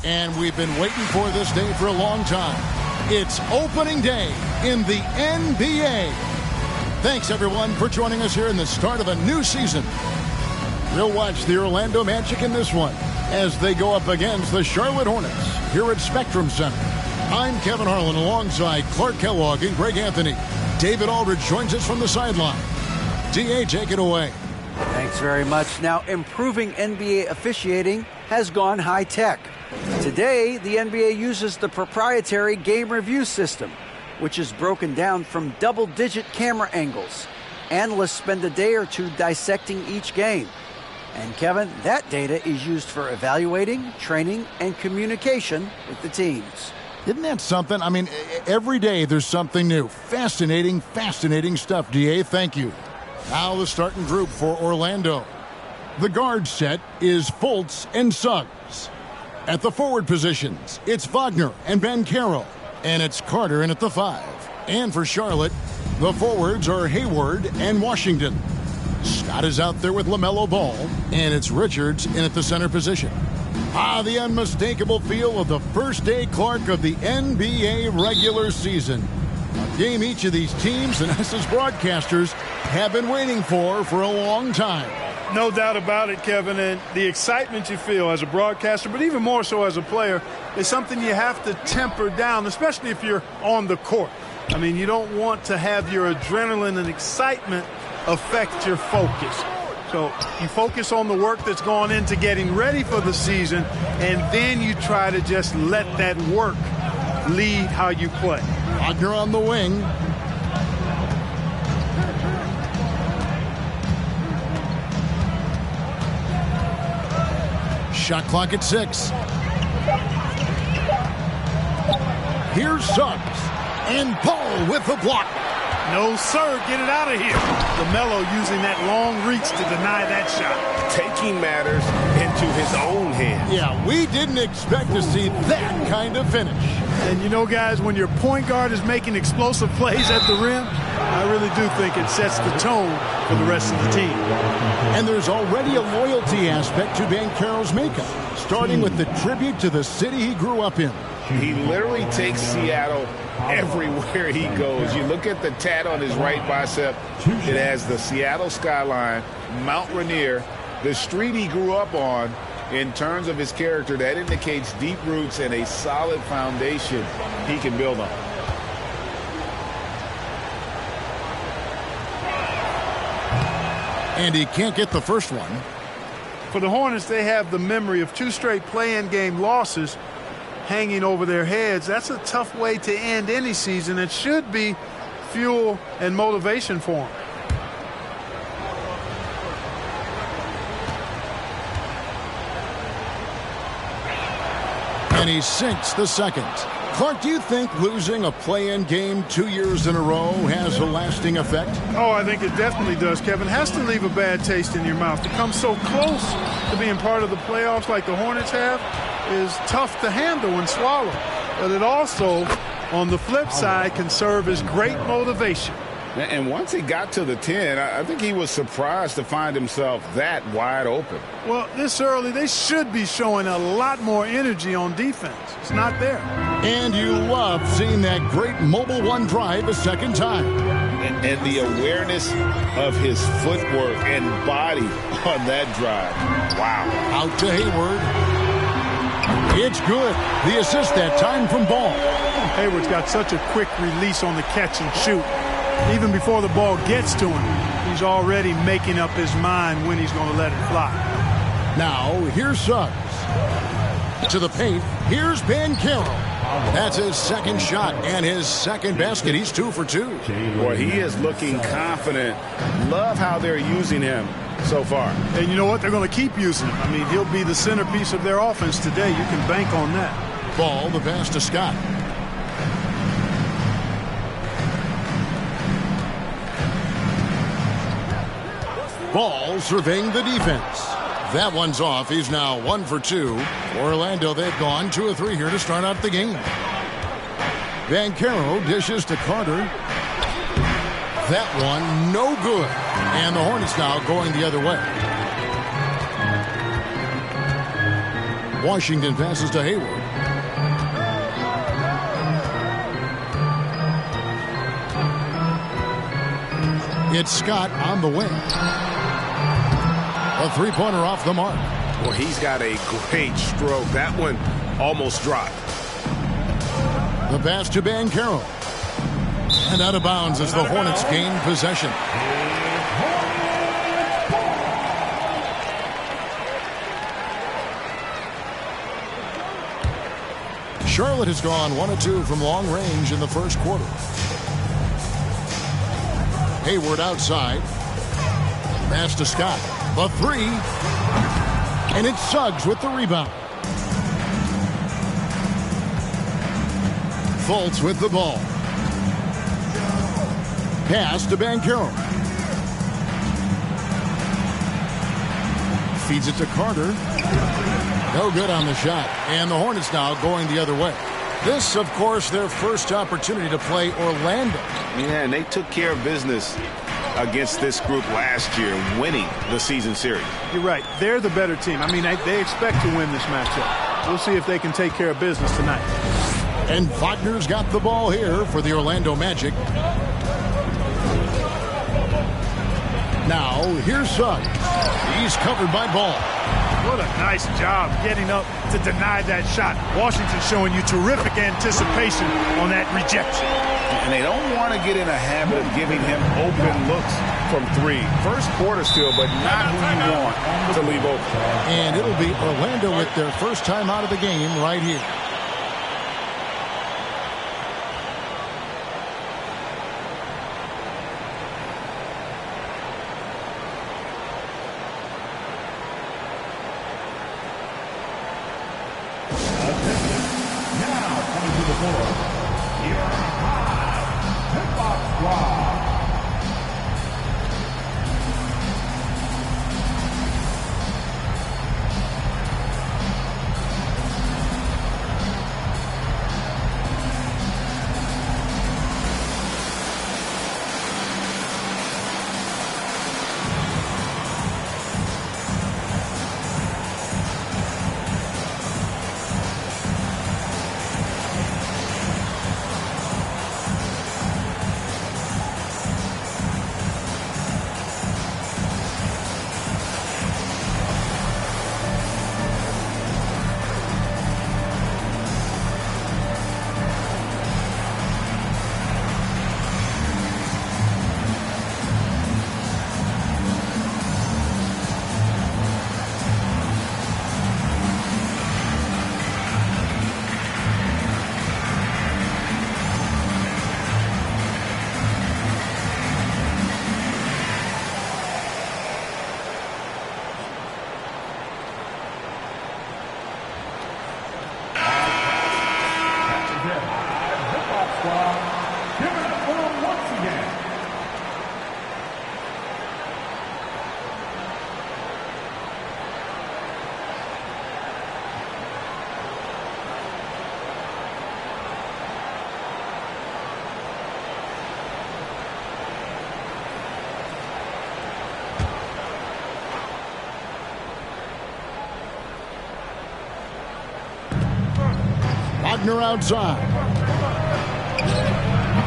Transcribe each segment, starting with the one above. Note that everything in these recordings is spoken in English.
And we've been waiting for this day for a long time. It's opening day in the NBA. Thanks, everyone, for joining us here in the start of a new season. We'll watch the Orlando Magic in this one as they go up against the Charlotte Hornets here at Spectrum Center. I'm Kevin Harlan alongside Clark Kellogg and Greg Anthony. David Aldridge joins us from the sideline. D.A., take it away. Thanks very much. Now, improving NBA officiating has gone high-tech. Today, the NBA uses the proprietary game review system, which is broken down from double-digit camera angles. Analysts spend a day or two dissecting each game. And, Kevin, that data is used for evaluating, training, and communication with the teams. Isn't that something? I mean, every day there's something new. Fascinating stuff, D.A. Thank you. Now the starting group for Orlando. The guard set is Fultz and Suggs. At the forward positions, it's Wagner and Banchero. And it's Carter in at the 5. And for Charlotte, the forwards are Hayward and Washington. Scott is out there with LaMelo Ball. And it's Richards in at the center position. The unmistakable feel of the first day, Clark, of the NBA regular season. A game each of these teams and us as broadcasters have been waiting for a long time. No doubt about it, Kevin, and the excitement you feel as a broadcaster, but even more so as a player, is something you have to temper down, especially if you're on the court. I mean, you don't want to have your adrenaline and excitement affect your focus. So you focus on the work that's gone into getting ready for the season, and then you try to just let that work lead how you play. Wagner on the wing. Shot clock at 6. Here's Suggs. And Paul with the block. No, sir. Get it out of here. LaMelo using that long reach to deny that shot. Taking matters into his own hands. Yeah, we didn't expect to see that kind of finish. And you know, guys, when your point guard is making explosive plays at the rim, I really do think it sets the tone for the rest of the team. And there's already a loyalty aspect to Banchero's makeup, starting with the tribute to the city he grew up in. He literally takes Seattle everywhere he goes. You look at the tat on his right bicep, it has the Seattle skyline, Mount Rainier, the street he grew up on. In terms of his character, that indicates deep roots and a solid foundation he can build on. And he can't get the first one. For the Hornets, they have the memory of 2 straight play-in game losses hanging over their heads. That's a tough way to end any season. It should be fuel and motivation for them. And he sinks the second. Clark, do you think losing a play-in game 2 years in a row has a lasting effect? Oh, I think it definitely does, Kevin. Has to leave a bad taste in your mouth. To come so close to being part of the playoffs like the Hornets have is tough to handle and swallow. But it also, on the flip side, can serve as great motivation. And once he got to the 10, I think he was surprised to find himself that wide open. Well, this early, they should be showing a lot more energy on defense. It's not there. And you love seeing that great mobile one drive a second time. And the awareness of his footwork and body on that drive. Wow. Out to Hayward. It's good. The assist that time from Ball. Hayward's got such a quick release on the catch and shoot. Even before the ball gets to him, he's already making up his mind when he's going to let it fly. Now, here's Suggs. To the paint, here's Banchero. That's his second shot and his second basket. He's 2 for 2. Boy, he is looking confident. Love how they're using him so far. And you know what? They're going to keep using him. I mean, he'll be the centerpiece of their offense today. You can bank on that. Ball, the pass to Scott. Ball surveying the defense. That one's off. He's now 1 for 2. Orlando, they've gone 2 of 3 here to start out the game. Banchero dishes to Carter. That one no good. And the Hornets now going the other way. Washington passes to Hayward. It's Scott on the wing. A three-pointer off the mark. Well, he's got a great stroke. That one almost dropped. The pass to Banchero. And out of bounds as the Hornets gain possession. Charlotte has gone 1 of 2 from long range in the first quarter. Hayward outside. Pass to Scott. The three. And it's Suggs with the rebound. Fultz with the ball. Pass to Banchero. Feeds it to Carter. No good on the shot. And the Hornets now going the other way. This, of course, their first opportunity to play Orlando. Yeah, and they took care of business against this group last year, winning the season series. You're right. They're the better team. I mean, they expect to win this matchup. We'll see if they can take care of business tonight. And Wagner's got the ball here for the Orlando Magic. Now, here's Suggs. He's covered by Ball. What a nice job getting up to deny that shot. Washington showing you terrific anticipation on that rejection. And they don't want to get in a habit of giving him open looks from three. First quarter still, but not who you want to leave open. And it'll be Orlando with their first time out of the game right here. Wagner outside.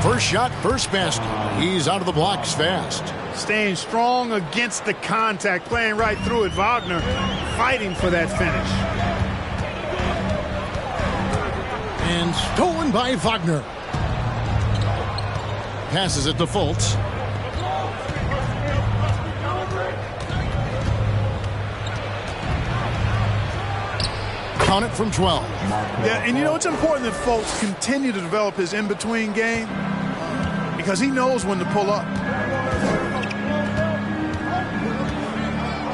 First shot, first basket. He's out of the blocks fast. Staying strong against the contact, playing right through it. Wagner fighting for that finish. And stolen by Wagner. Passes it to Fultz. Count it from 12. Yeah, and you know, it's important that Fultz continue to develop his in-between game because he knows when to pull up.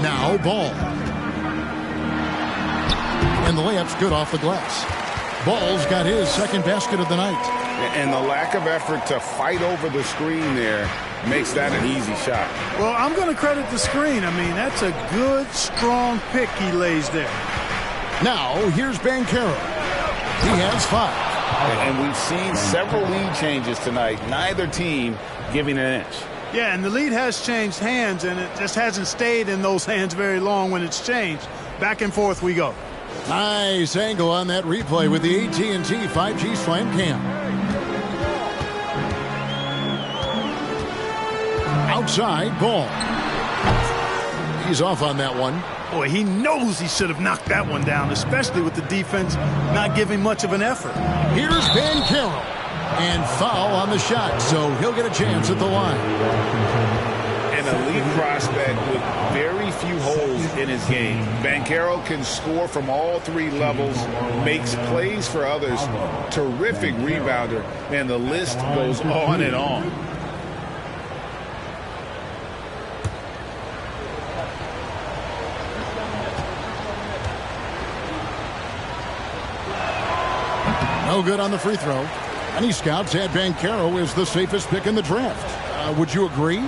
Now Ball. And the layup's good off the glass. Ball's got his second basket of the night. And the lack of effort to fight over the screen there makes that an easy shot. Well, I'm going to credit the screen. I mean, that's a good, strong pick he lays there. Now, here's Banchero. He has 5. And we've seen several lead changes tonight. Neither team giving an inch. Yeah, and the lead has changed hands, and it just hasn't stayed in those hands very long when it's changed. Back and forth we go. Nice angle on that replay with the AT&T 5G Slam Cam. Outside ball. He's off on that one. Boy, he knows he should have knocked that one down, especially with the defense not giving much of an effort. Here's Banchero. And foul on the shot, so he'll get a chance at the line. An elite prospect with very few holes in his game. Banchero can score from all three levels, makes plays for others, terrific rebounder, and the list goes on and on. No good on the free throw. Many scouts had Banchero as the safest pick in the draft. Would you agree?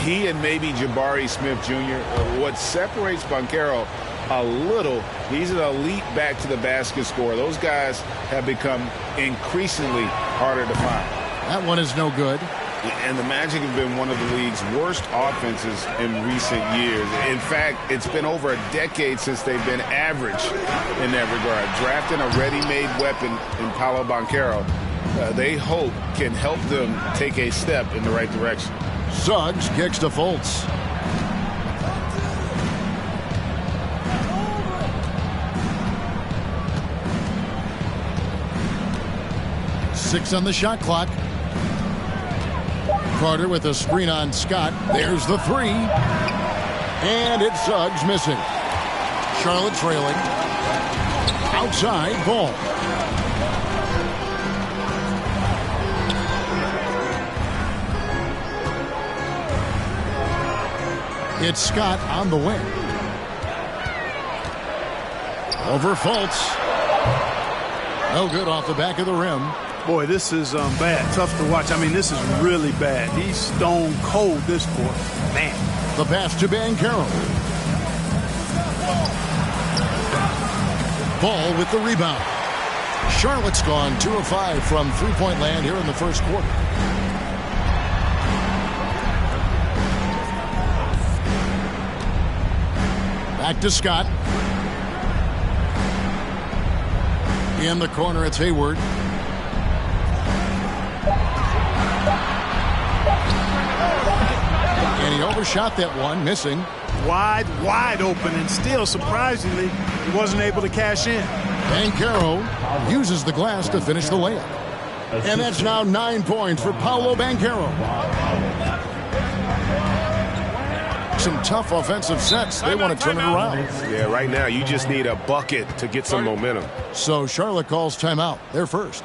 He and maybe Jabari Smith Jr. What separates Banchero a little, he's an elite back to the basket scorer. Those guys have become increasingly harder to find. That one is no good. And the Magic have been one of the league's worst offenses in recent years. In fact, it's been over a decade since they've been average in that regard. Drafting a ready-made weapon in Paolo Banchero, they hope can help them take a step in the right direction. Suggs kicks to Fultz. Six on the shot clock. Carter with a screen on Scott. There's the three. And it's Suggs missing. Charlotte trailing. Outside ball. It's Scott on the wing. Over Fultz. No good off the back of the rim. Boy, this is bad. Tough to watch. I mean, this is really bad. He's stone cold this quarter. Man. The pass to Banchero. Ball with the rebound. Charlotte's gone 2 of 5 from three-point land here in the first quarter. Back to Scott. In the corner, it's Hayward. And he overshot that one, missing. Wide open, and still, surprisingly, he wasn't able to cash in. Banchero uses the glass to finish the layup. And that's now 9 points for Paolo Banchero. Some tough offensive sets. They want to turn it around. Yeah, right now you just need a bucket to get some momentum. So Charlotte calls timeout. They're first.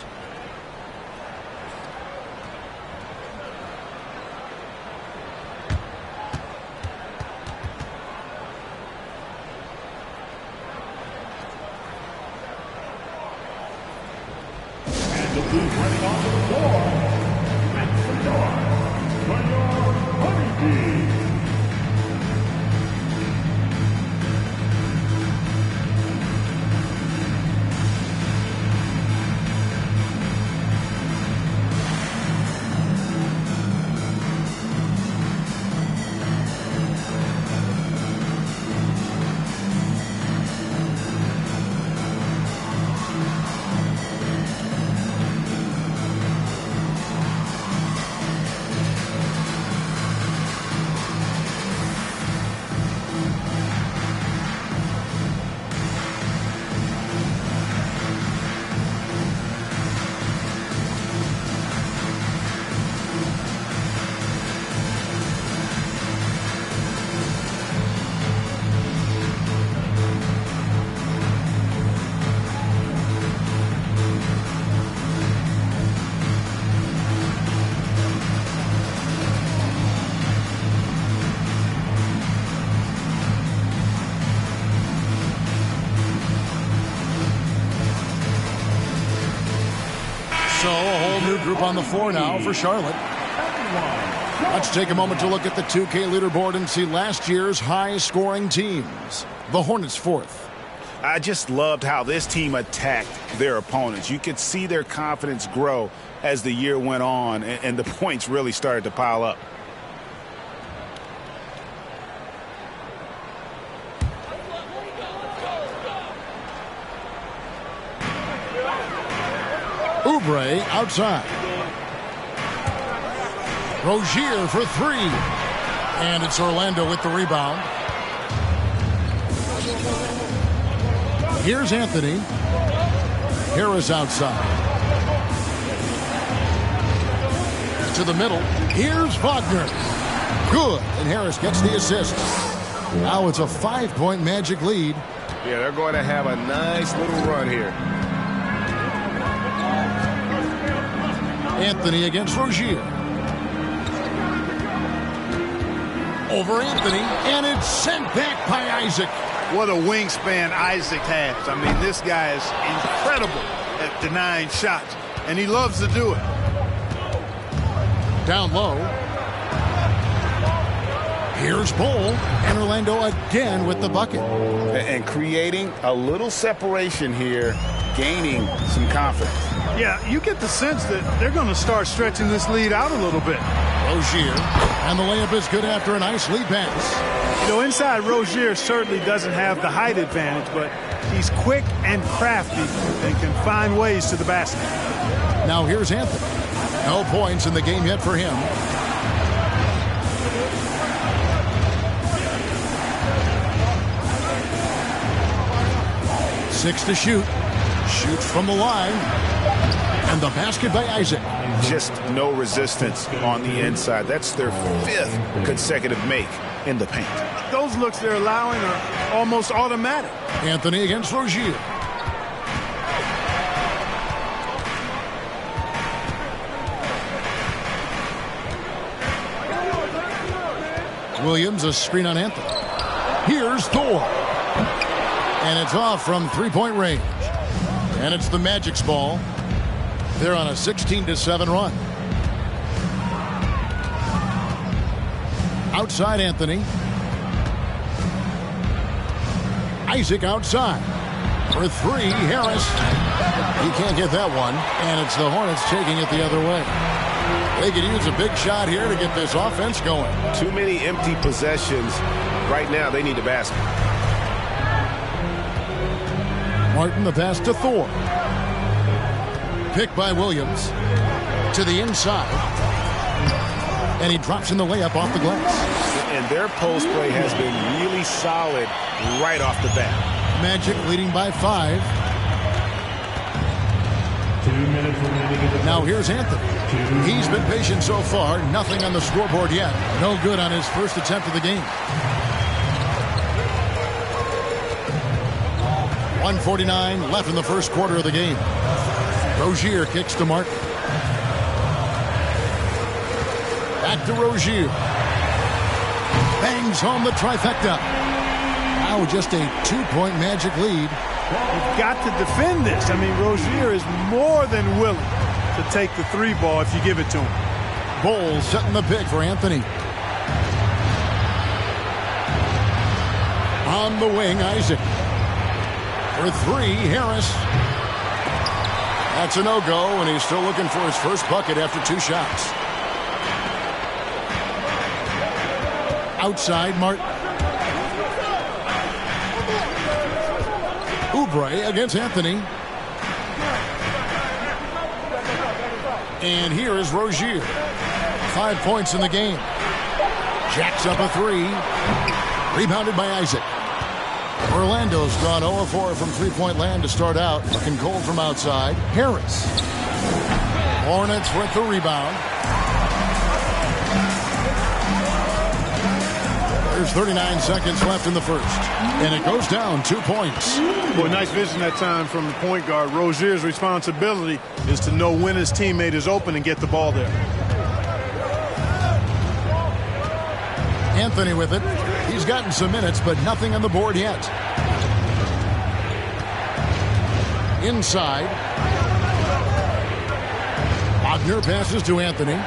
So a whole new group on the floor now for Charlotte. Let's take a moment to look at the 2K leaderboard and see last year's high-scoring teams. The Hornets fourth. I just loved how this team attacked their opponents. You could see their confidence grow as the year went on, and the points really started to pile up. Oubre outside. Rozier for three. And it's Orlando with the rebound. Here's Anthony. Harris outside. To the middle. Here's Wagner. Good. And Harris gets the assist. Now it's a 5-point Magic lead. Yeah, they're going to have a nice little run here. Anthony against Rozier. Over Anthony, and it's sent back by Isaac. What a wingspan Isaac has. I mean, this guy is incredible at denying shots, and he loves to do it. Down low. Here's Bull, and Orlando again with the bucket. And creating a little separation here, gaining some confidence. Yeah, you get the sense that they're going to start stretching this lead out a little bit. Rozier, and the layup is good after a nice lead pass. You know, inside Rozier certainly doesn't have the height advantage, but he's quick and crafty and can find ways to the basket. Now here's Anthony. No points in the game yet for him. Six to shoot. Shoots from the line. And the basket by Isaac. Just no resistance on the inside. That's their 5th consecutive make in the paint. Those looks they're allowing are almost automatic. Anthony against Rozier. Williams, a screen on Anthony. Here's Thor. And it's off from three-point range. And it's the Magic's ball. They're on a 16-7 run. Outside Anthony. Isaac outside. For three, Harris. He can't get that one. And it's the Hornets taking it the other way. They could use a big shot here to get this offense going. Too many empty possessions. Right now, they need a basket. Martin, the pass to Thor. Picked by Williams. To the inside. And he drops in the layup off the glass. And their post play has been really solid right off the bat. Magic leading by 5. 2 minutes remaining. Now here's Anthony. He's been patient so far. Nothing on the scoreboard yet. No good on his first attempt of the game. 1:49 left in the first quarter of the game. Rozier kicks to Martin. Back to Rozier. Bangs home the trifecta. Now just a 2-point Magic lead. You've got to defend this. I mean, Rozier is more than willing to take the three ball if you give it to him. Bull setting the pick for Anthony. On the wing, Isaac. For three, Harris. That's a no-go, and he's still looking for his first bucket after 2 shots. Outside, Martin. Oubre against Anthony. And here is Rozier. 5 points in the game. Jacks up a 3. Rebounded by Isaac. Orlando's drawn 0-4 from three-point land to start out. Looking cold from outside. Harris. Hornets with the rebound. There's 39 seconds left in the first. And it goes down 2 points. Boy, nice vision that time from the point guard. Rozier's responsibility is to know when his teammate is open and get the ball there. Anthony with it. He's gotten some minutes, but nothing on the board yet. Inside. Wagner passes to Anthony.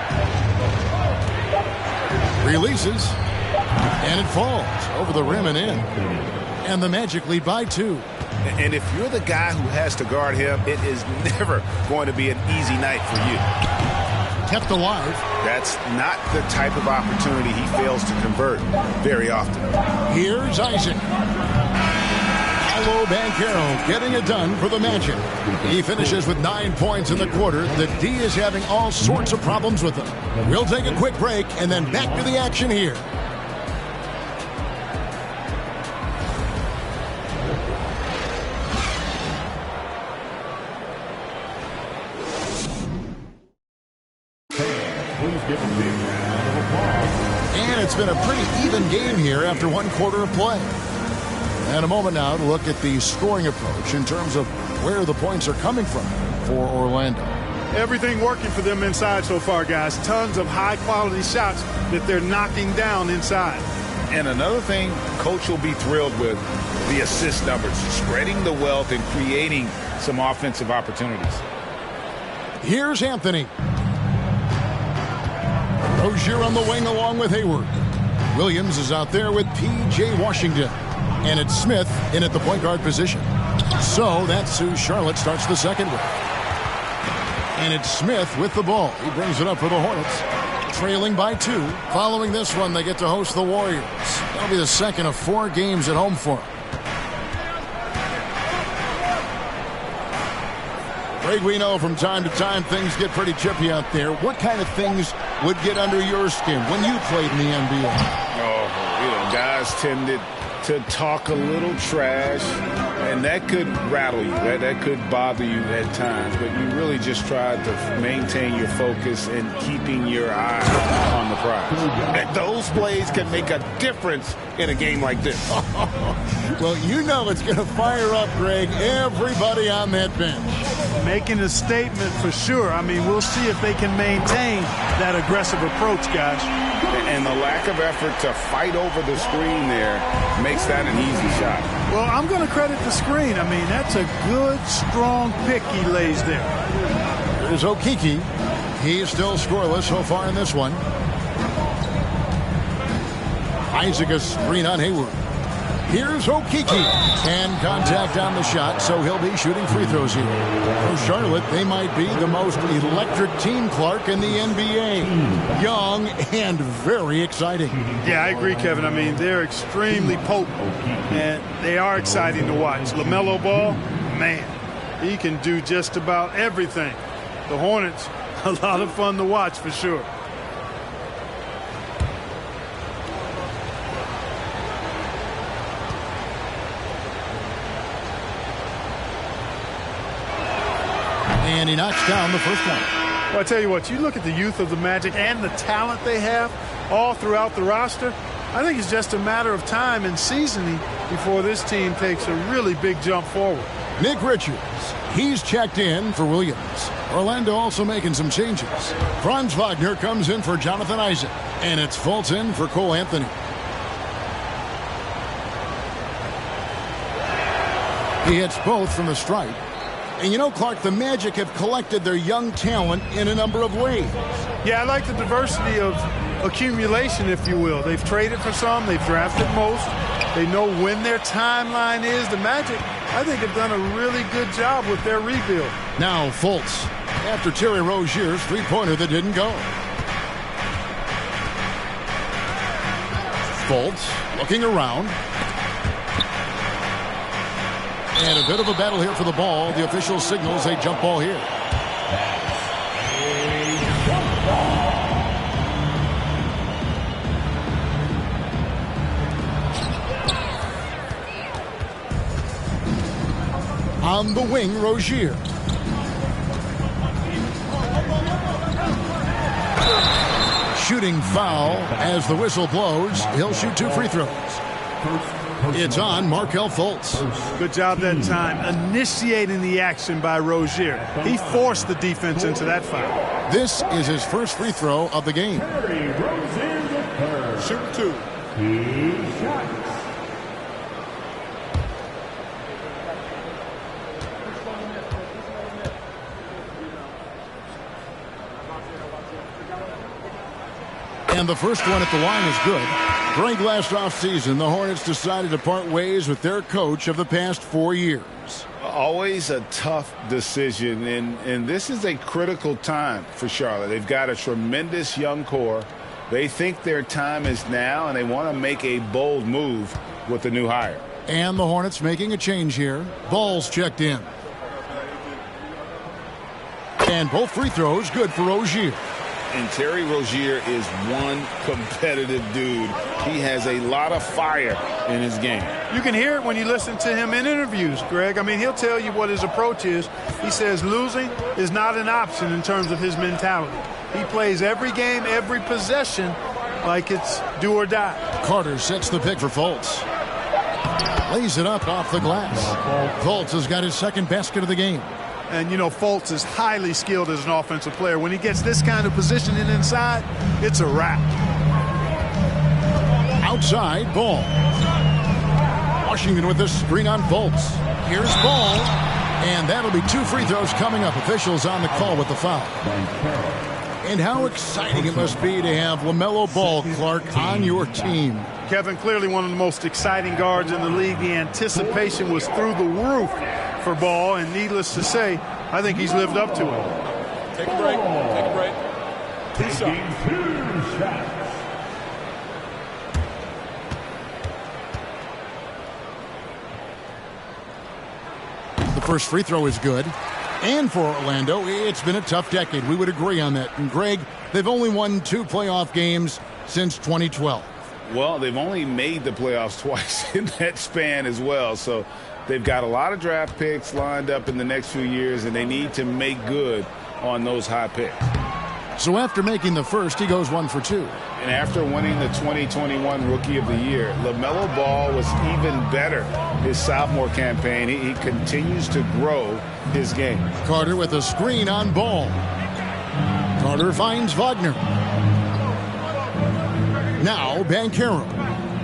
Releases. And it falls over the rim and in. And the Magic lead by 2. And if you're the guy who has to guard him, it is never going to be an easy night for you. Kept alive. That's not the type of opportunity he fails to convert very often. Here's Isaac. Paolo Banchero getting it done for the Magic. He finishes with 9 points in the quarter. The D is having all sorts of problems with him. We'll take a quick break and then back to the action here. And it's been a pretty even game here after one quarter of play. And a moment now to look at the scoring approach in terms of where the points are coming from for Orlando. Everything working for them inside so far, guys. Tons of high-quality shots that they're knocking down inside. And another thing Coach will be thrilled with, the assist numbers, spreading the wealth and creating some offensive opportunities. Here's Anthony. Rozier on the wing along with Hayward. Williams is out there with P.J. Washington. And it's Smith in at the point guard position. So that's who Charlotte starts the second with. And it's Smith with the ball. He brings it up for the Hornets. Trailing by 2. Following this one, they get to host the Warriors. That'll be the second of 4 games at home for them. Greg, we know from time to time things get pretty chippy out there. What kind of things would get under your skin when you played in the NBA? Oh, guys tended to talk a little trash, and that could rattle you. That could bother you at times, but you really just tried to maintain your focus and keeping your eye on the prize. And those plays can make a difference in a game like this. Well, you know it's going to fire up, Greg, everybody on that bench. Making a statement for sure. I mean, we'll see if they can maintain that aggressive approach, guys. And the lack of effort to fight over the screen there makes that an easy shot. Well, I'm going to credit the screen. I mean, that's a good, strong pick he lays there. There's Okeke. He's still scoreless so far in this one. Isaac a screen on Hayward. Here's Okeke. And contact on the shot, so he'll be shooting free throws here. For Charlotte, they might be the most electric team, Clark, in the NBA. Young and very exciting. Yeah, I agree, Kevin. I mean, they're extremely potent, and they are exciting to watch. LaMelo Ball, man, he can do just about everything. The Hornets, a lot of fun to watch for sure. And he knocks down the first one. Well, I tell you what, you look at the youth of the Magic and the talent they have all throughout the roster. I think it's just a matter of time and seasoning before this team takes a really big jump forward. Nick Richards, he's checked in for Williams. Orlando also making some changes. Franz Wagner comes in for Jonathan Isaac. And it's Fultz in for Cole Anthony. He hits both from the stripe. And you know, Clark, the Magic have collected their young talent in a number of ways. Yeah, I like the diversity of accumulation, if you will. They've traded for some. They've drafted most. They know when their timeline is. The Magic, I think, have done a really good job with their rebuild. Now Fultz, after Terry Rozier's three-pointer that didn't go. Fultz looking around. And a bit of a battle here for the ball. The official signals a jump ball here. On the wing, Rozier. Shooting foul as the whistle blows. He'll shoot 2 free throws. It's on Markelle Fultz. Good job that time initiating the action by Rozier. He forced the defense into that foul. This is his first free throw of the game. Shoot 2. And the first one at the line is good. During last offseason, the Hornets decided to part ways with their coach of the past 4 years. Always a tough decision, and this is a critical time for Charlotte. They've got a tremendous young core. They think their time is now, and they want to make a bold move with the new hire. And the Hornets making a change here. Ball's checked in. And both free throws good for Rozier. And Terry Rozier is one competitive dude. He has a lot of fire in his game. You can hear it when you listen to him in interviews, Greg. I mean, he'll tell you what his approach is. He says losing is not an option in terms of his mentality. He plays every game, every possession like it's do or die. Carter sets the pick for Fultz. Lays it up off the glass. Fultz has got his second basket of the game. And, you know, Fultz is highly skilled as an offensive player. When he gets this kind of positioning inside, it's a wrap. Outside, Ball. Washington with the screen on Fultz. Here's Ball. And that'll be 2 free throws coming up. Officials on the call with the foul. And how exciting it must be to have LaMelo Ball, Clark, on your team. Kevin, clearly one of the most exciting guards in the league. The anticipation was through the roof for Ball, and needless to say, I think he's lived up to it. Take a break. Take a break. Taking 2 shots. The first free throw is good. And for Orlando, it's been a tough decade. We would agree on that. And Greg, they've only won 2 playoff games since 2012. Well, they've only made the playoffs twice in that span as well. So they've got a lot of draft picks lined up in the next few years, and they need to make good on those high picks. So after making the first, he goes 1 for 2. And after winning the 2021 Rookie of the Year, LaMelo Ball was even better his sophomore campaign. He continues to grow his game. Carter with a screen on Ball. Carter finds Wagner. Now Banchero.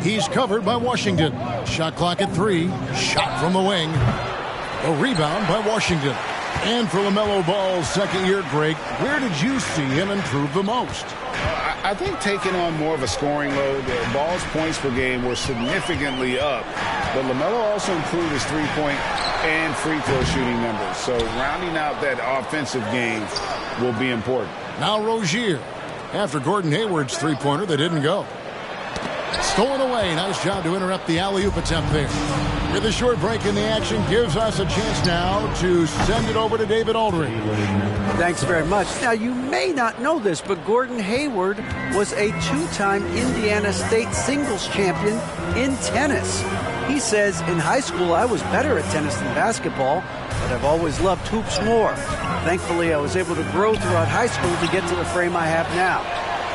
He's covered by Washington. Shot clock at 3. Shot from the wing. A rebound by Washington. And for LaMelo Ball's second year, Greg, where did you see him improve the most? I think taking on more of a scoring load. Ball's points per game were significantly up. But LaMelo also improved his three-point and free throw shooting numbers. So rounding out that offensive game will be important. Now Rozier. After Gordon Hayward's three-pointer, they didn't go. Stolen away. Nice job to interrupt the alley-oop attempt there. With a short break in the action, gives us a chance now to send it over to David Aldridge. Thanks very much. Now, you may not know this, but Gordon Hayward was a 2-time Indiana State singles champion in tennis. He says, in high school, I was better at tennis than basketball, but I've always loved hoops more. Thankfully, I was able to grow throughout high school to get to the frame I have now.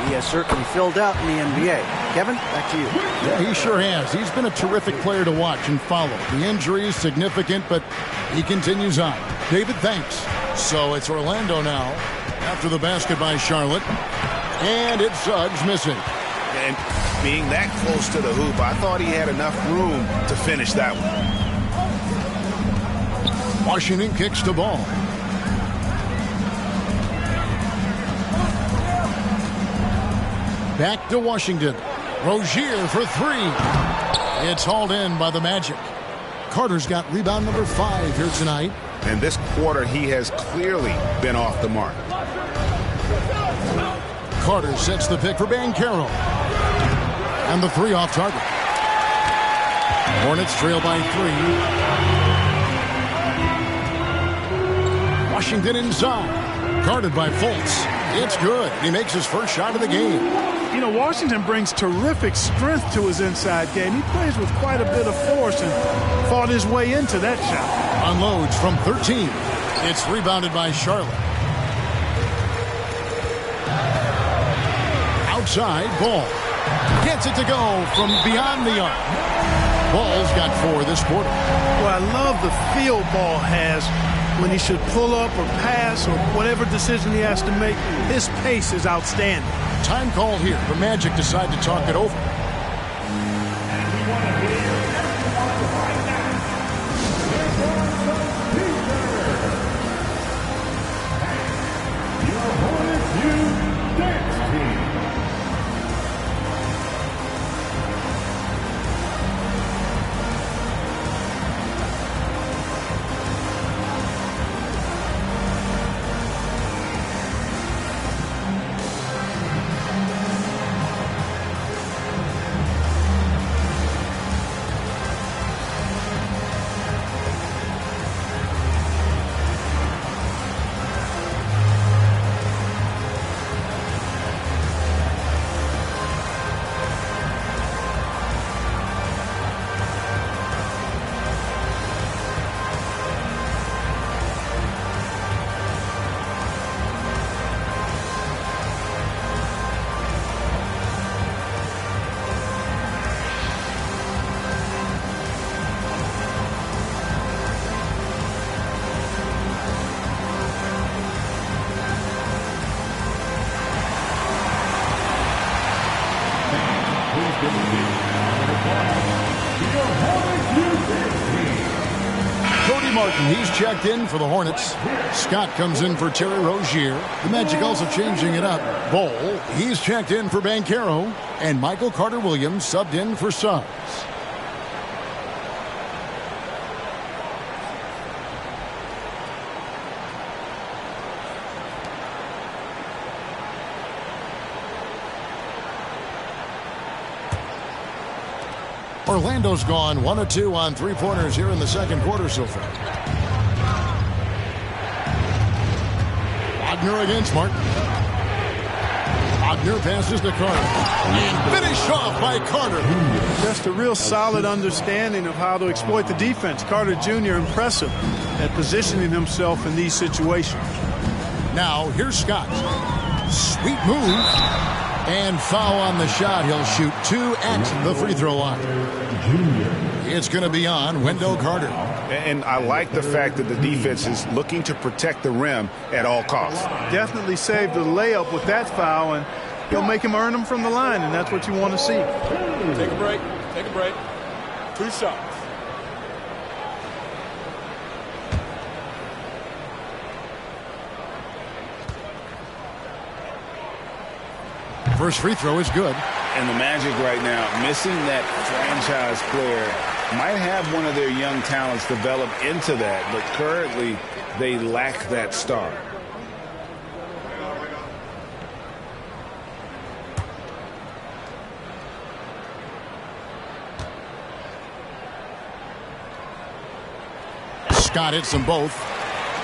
He has certainly filled out in the NBA. Kevin, back to you. Yeah, he sure has. He's been a terrific player to watch and follow. The injury is significant, but he continues on. David, thanks. So it's Orlando now after the basket by Charlotte. And it's Suggs missing. And being that close to the hoop, I thought he had enough room to finish that one. Washington kicks the ball. Back to Washington. Rozier for 3. It's hauled in by the Magic. Carter's got rebound number 5 here tonight. And this quarter, he has clearly been off the mark. Carter sets the pick for Banchero. And the 3 off target. Hornets trail by 3. Washington inside. Guarded by Fultz. It's good. He makes his first shot of the game. You know, Washington brings terrific strength to his inside game. He plays with quite a bit of force and fought his way into that shot. Unloads from 13. It's rebounded by Charlotte. Outside, Ball. Gets it to go from beyond the arc. Ball's got 4 this quarter. Well, I love the feel Ball has when he should pull up or pass or whatever decision he has to make. His pace is outstanding. Time call here. The Magic decide to talk it over. Martin. He's checked in for the Hornets. Scott comes in for Terry Rozier. The Magic also changing it up. Bol, he's checked in for Banchero. And Michael Carter-Williams subbed in for Suggs. Orlando's gone 1 of 2 on three-pointers here in the second quarter so far. Wagner against Martin. Wagner passes to Carter. And finished off by Carter. Just a real solid understanding of how to exploit the defense. Carter Jr. impressive at positioning himself in these situations. Now, here's Scott. Sweet move. And foul on the shot. He'll shoot 2 at the free throw line. It's going to be on Wendell Carter. And I like the fact that the defense is looking to protect the rim at all costs. Definitely saved the layup with that foul, and he'll make him earn them from the line, and that's what you want to see. Take a break. Take a break. 2 shots. First free throw is good. And the Magic right now, missing that franchise player, might have one of their young talents develop into that, but currently they lack that star. Scott hits them both.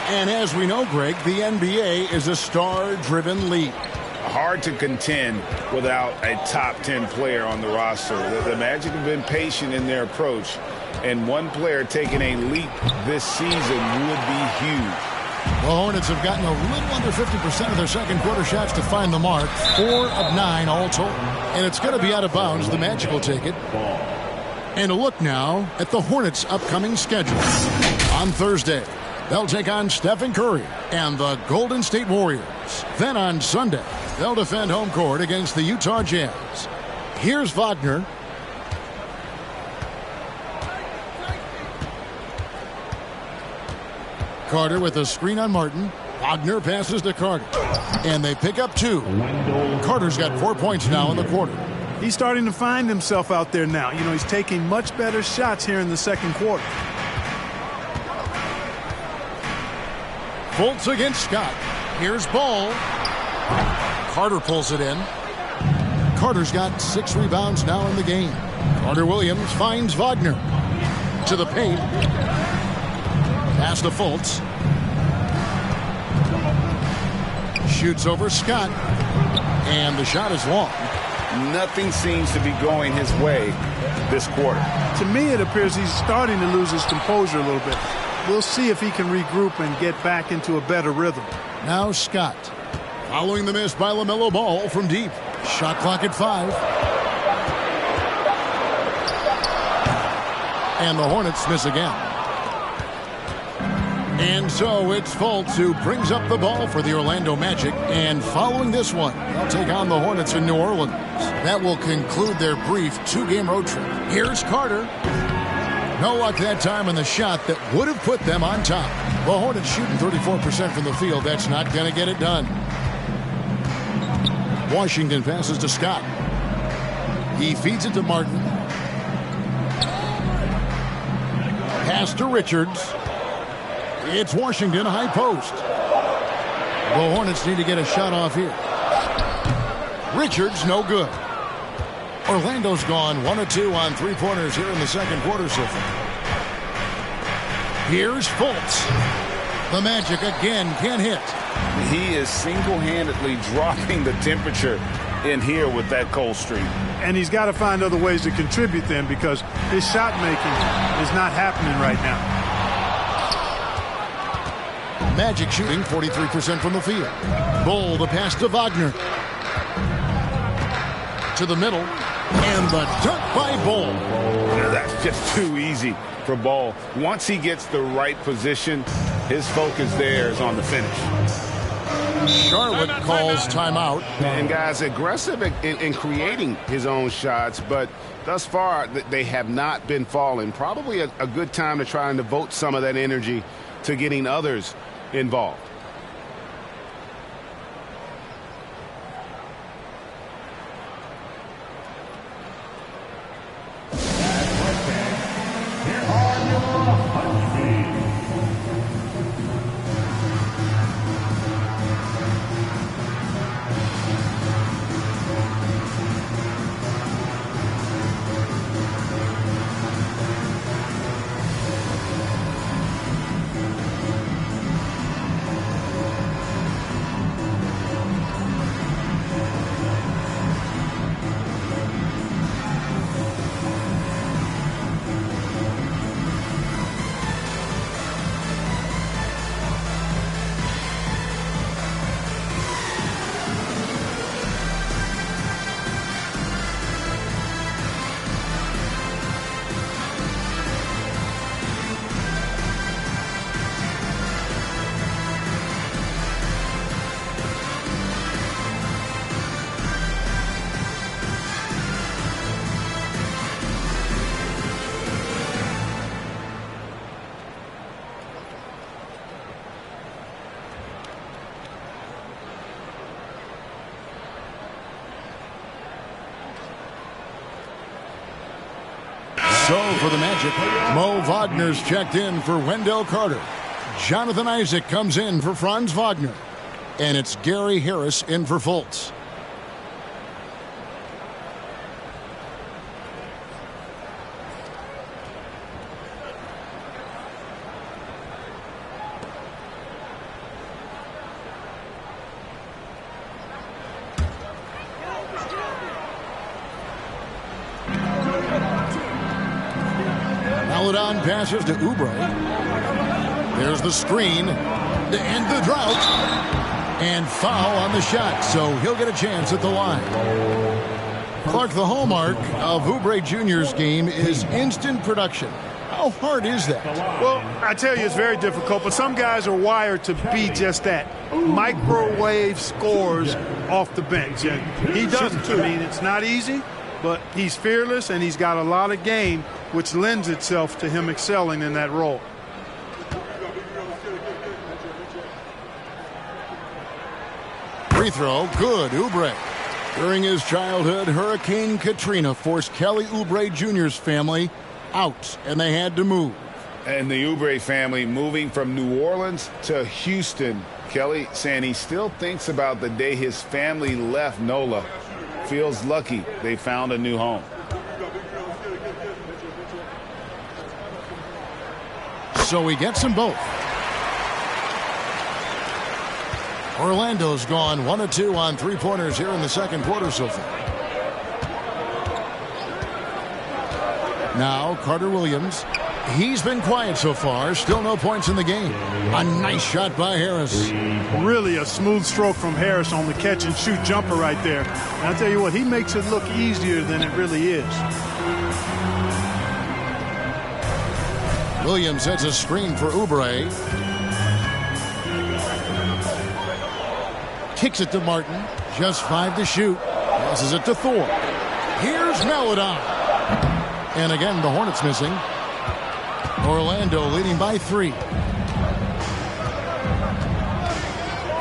And as we know, Greg, the NBA is a star-driven league. Hard to contend without a top 10 player on the roster. The Magic have been patient in their approach, and one player taking a leap this season would be huge. The Hornets have gotten a little under 50% of their second quarter shots to find the mark. 4 of 9 all total. And it's going to be out of bounds. The Magic will take it. And a look now at the Hornets' upcoming schedule. On Thursday, they'll take on Stephen Curry and the Golden State Warriors. Then on Sunday, they'll defend home court against the Utah Jazz. Here's Wagner. Carter with a screen on Martin. Wagner passes to Carter. And they pick up 2. Carter's got 4 points now in the quarter. He's starting to find himself out there now. You know, he's taking much better shots here in the second quarter. Fultz against Scott. Here's Ball. Carter pulls it in. Carter's got 6 rebounds now in the game. Carter-Williams finds Wagner. To the paint. Pass to Fultz. Shoots over Scott. And the shot is long. Nothing seems to be going his way this quarter. To me, it appears he's starting to lose his composure a little bit. We'll see if he can regroup and get back into a better rhythm. Now Scott. Following the miss by LaMelo Ball from deep. Shot clock at 5. And the Hornets miss again. And so it's Fultz who brings up the ball for the Orlando Magic. And following this one, they'll take on the Hornets in New Orleans. That will conclude their brief 2-game road trip. Here's Carter. No luck that time on the shot that would have put them on top. The Hornets shooting 34% from the field. That's not going to get it done. Washington passes to Scott. He feeds it to Martin. Pass to Richards. It's Washington high post. The Hornets need to get a shot off here. Richards no good. Orlando's gone 1 of 2 on three-pointers here in the second quarter so far. Here's Fultz. The Magic again can't hit. He is single-handedly dropping the temperature in here with that cold streak. And he's got to find other ways to contribute then, because his shot making is not happening right now. Magic shooting 43% from the field. Bol the pass to Wagner. To the middle. And the dunk by Bol. That's just too easy for Ball. Once he gets the right position, his focus there is on the finish. Charlotte calls timeout. And guys, aggressive in creating his own shots, but thus far they have not been falling. Probably a good time to try and devote some of that energy to getting others involved. So for the Magic, Mo Wagner's checked in for Wendell Carter. Jonathan Isaac comes in for Franz Wagner. And it's Gary Harris in for Fultz. Maladon passes to Oubre. There's the screen to end the drought. And foul on the shot, so he'll get a chance at the line. Clark, the hallmark of Oubre Jr.'s game is instant production. How hard is that? Well, I tell you, it's very difficult, but some guys are wired to be just that. Microwave scores off the bench, and he does it. I mean, it's not easy, but he's fearless, and he's got a lot of game, which lends itself to him excelling in that role. Free throw, good, Oubre. During his childhood, Hurricane Katrina forced Kelly Oubre Jr.'s family out, and they had to move. And the Oubre family moving from New Orleans to Houston. Kelly saying he still thinks about the day his family left NOLA. Feels lucky they found a new home. So he gets them both. Orlando's gone 1 of 2 on three-pointers here in the second quarter so far. Now Carter Williams. He's been quiet so far. Still no points in the game. A nice shot by Harris. Really a smooth stroke from Harris on the catch-and-shoot jumper right there. And I'll tell you what, he makes it look easier than it really is. Williams sets a screen for Oubre. Kicks it to Martin. Just 5 to shoot. Passes it to Thor. Here's Maladon. And again, the Hornets missing. Orlando leading by 3.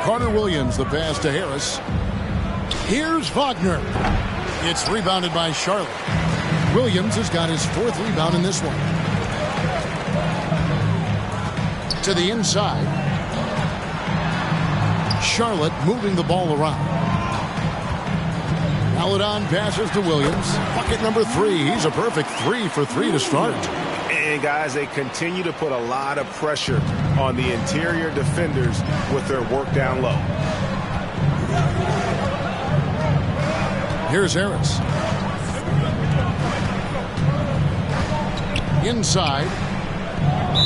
Carter Williams, the pass to Harris. Here's Wagner. It's rebounded by Charlotte. Williams has got his 4th rebound in this one. To the inside. Charlotte moving the ball around. Maladon passes to Williams. Bucket number 3. He's a perfect 3 for 3 to start. And guys, they continue to put a lot of pressure on the interior defenders with their work down low. Here's Harris. Inside.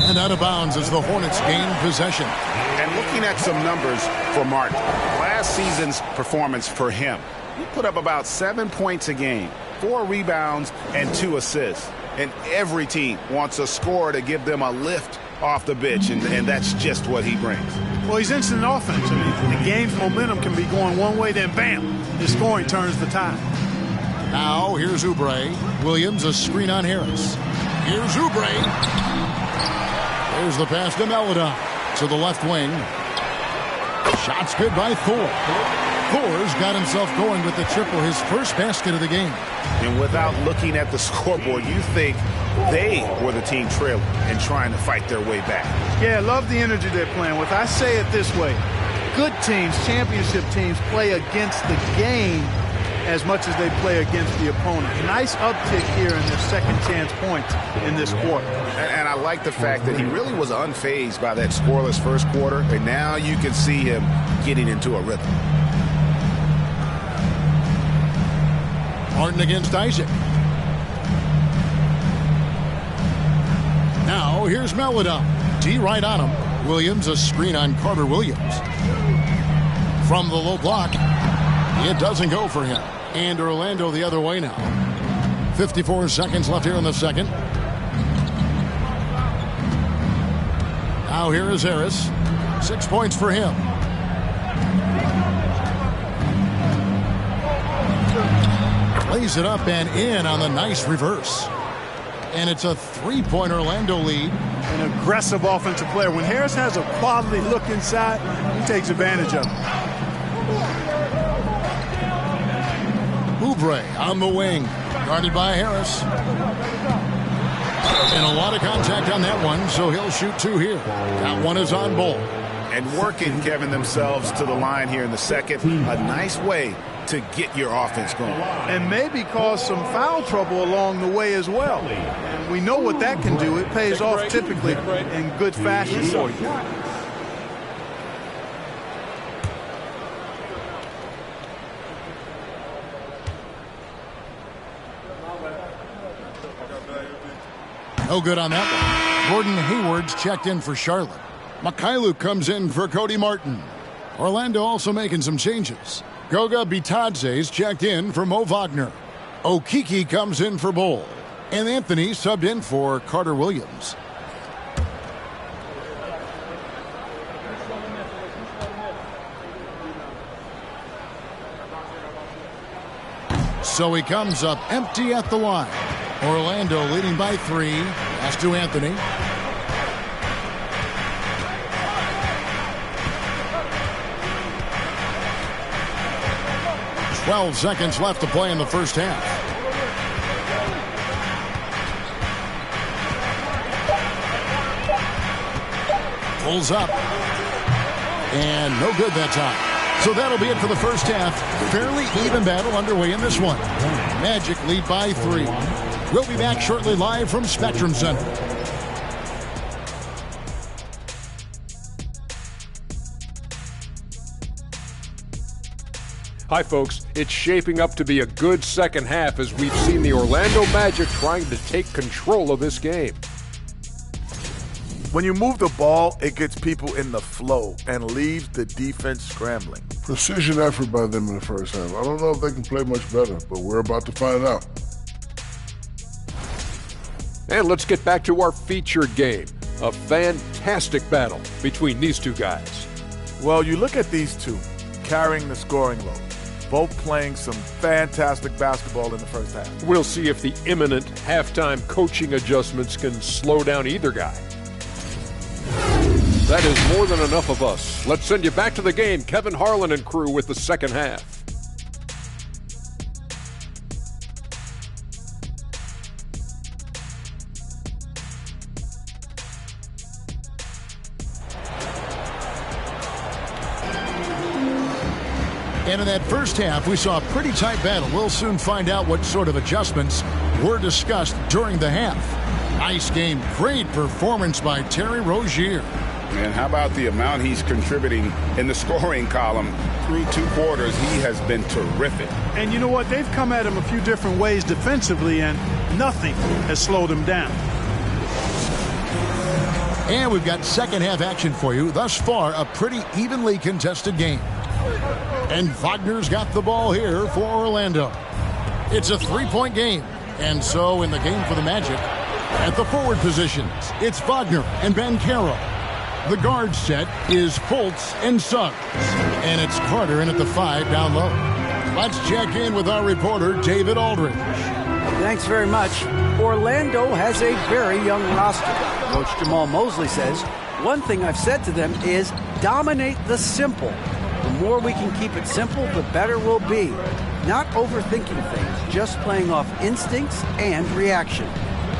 And out of bounds as the Hornets gain possession. And looking at some numbers for Martin, last season's performance for him, he put up about 7 points a game, 4 rebounds, and 2 assists. And every team wants a scorer to give them a lift off the bench, and that's just what he brings. Well, he's instant offense. I mean, the game's momentum can be going one way, then bam, his scoring turns the tide. Now, here's Oubre. Williams, a screen on Harris. Here's Oubre. There's the pass to Meladon to the left wing. Shot's good by Thor. Thor's got himself going with the triple, his first basket of the game. And without looking at the scoreboard, you think they were the team trailing and trying to fight their way back. Yeah, love the energy they're playing with. I say it this way. Good teams, championship teams, play against the game as much as they play against the opponent. Nice uptick here in their second chance points in this quarter. And I like the fact that he really was unfazed by that scoreless first quarter, and now you can see him getting into a rhythm. Martin against Isaac. Now here's Meladon. D right on him. Williams, a screen on Carter Williams. From the low block, it doesn't go for him. And Orlando the other way now. 54 seconds left here in the second. Now here is Harris. 6 points for him. Lays it up and in on the nice reverse. And it's a three-point Orlando lead. An aggressive offensive player. When Harris has a quality look inside, he takes advantage of it. Oubre on the wing, guarded by Harris. And a lot of contact on that one, so he'll shoot two here. That one is on ball. And working, Kevin, themselves to the line here in the second. A nice way to get your offense going. And maybe cause some foul trouble along the way as well. And we know what that can do. It pays off typically in good fashion for you. No good on that one. Gordon Hayward's checked in for Charlotte. Mikhailuk comes in for Cody Martin. Orlando also making some changes. Goga Bitadze's checked in for Mo Wagner. Okiki comes in for Bull. And Anthony subbed in for Carter Williams. So he comes up empty at the line. Orlando leading by 3. Pass to Anthony. "12 seconds left to play in the first half. Pulls up. And no good that time. So that'll be it for the first half. Fairly even battle underway in this one. Magic lead by 3. We'll be back shortly live from Spectrum Center. Hi, folks. It's shaping up to be a good second half as we've seen the Orlando Magic trying to take control of this game. When you move the ball, it gets people in the flow and leaves the defense scrambling. Precision effort by them in the first half. I don't know if they can play much better, but we're about to find out. And let's get back to our featured game. A fantastic battle between these two guys. Well, you look at these two carrying the scoring load, both playing some fantastic basketball in the first half. We'll see if the imminent halftime coaching adjustments can slow down either guy. That is more than enough of us. Let's send you back to the game. Kevin Harlan and crew with the second half. And in that first half, we saw a pretty tight battle. We'll soon find out what sort of adjustments were discussed during the half. Nice game. Great performance by Terry Rozier. And how about the amount he's contributing in the scoring column through 2 quarters? He has been terrific. And you know what? They've come at him a few different ways defensively, and nothing has slowed him down. And we've got second half action for you. Thus far, a pretty evenly contested game. And Wagner's got the ball here for Orlando. It's a 3-point game. And so in the game for the Magic, at the forward positions, it's Wagner and Banchero. The guard set is Fultz and Suggs. And it's Carter in at the 5 down low. Let's check in with our reporter, David Aldridge. Thanks very much. Orlando has a very young roster. Coach Jamal Mosley says, one thing I've said to them is dominate the simple. The more we can keep it simple, the better we'll be. Not overthinking things, just playing off instincts and reaction.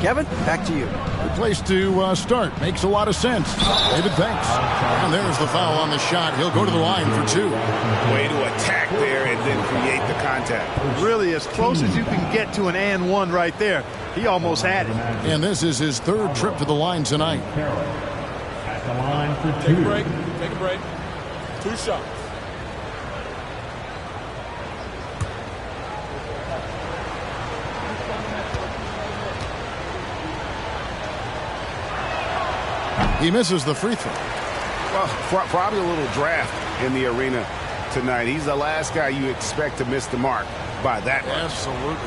Kevin, back to you. Good place to start. Makes a lot of sense. David, thanks. And there's the foul on the shot. He'll go to the line for 2. Way to attack there and then create the contact. Really, as close as you can get to an and one right there. He almost had it. And this is his 3rd trip to the line tonight. At the line for 2. Take a break. Take a break. 2 shots. He misses the free throw. Well, probably a little draft in the arena tonight. He's the last guy you expect to miss the mark by that much. Absolutely.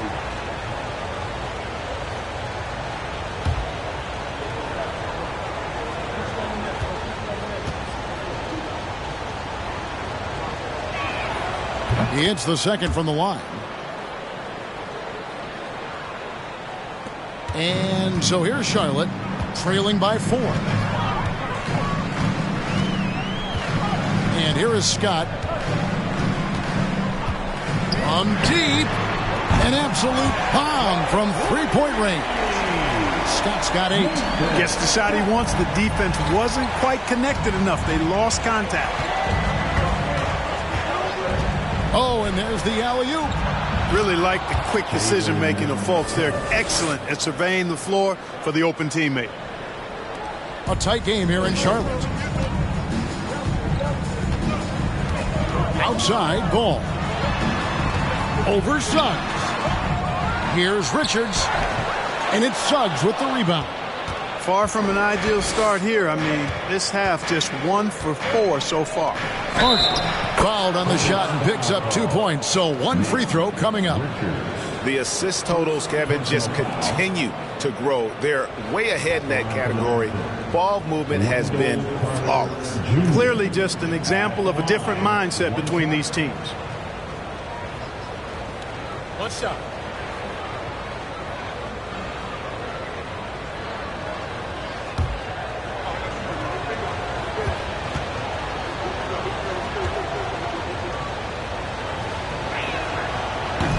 He hits the second from the line. And so here's Charlotte, trailing by 4. And here is Scott. From deep. An absolute bomb from 3-point range. Scott's got 8. Gets the shot he wants. The defense wasn't quite connected enough. They lost contact. Oh, and there's the alley-oop. Really like the quick decision-making of Fultz. They're excellent at surveying the floor for the open teammate. A tight game here in Charlotte. Outside, ball. Over Suggs. Here's Richards. And it's Suggs with the rebound. Far from an ideal start here. I mean, this half just 1 for 4 so far. Fouled on the shot and picks up 2 points. So 1 free throw coming up. The assist totals, Kevin, just continue to grow. They're way ahead in that category. Ball movement has been flawless. Clearly just an example of a different mindset between these teams. 1 shot.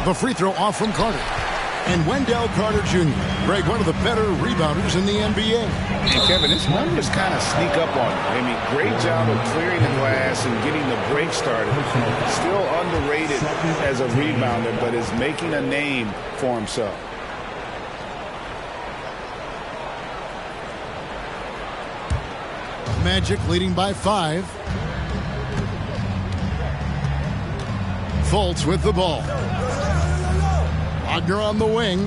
The free throw off from Carter. And Wendell Carter Jr., Greg, one of the better rebounders in the NBA. And Kevin, his numbers kind of sneak up on him. I mean, great job of clearing the glass and getting the break started. Still underrated as a rebounder, but is making a name for himself. Magic leading by 5. Fultz with the ball. Wagner on the wing,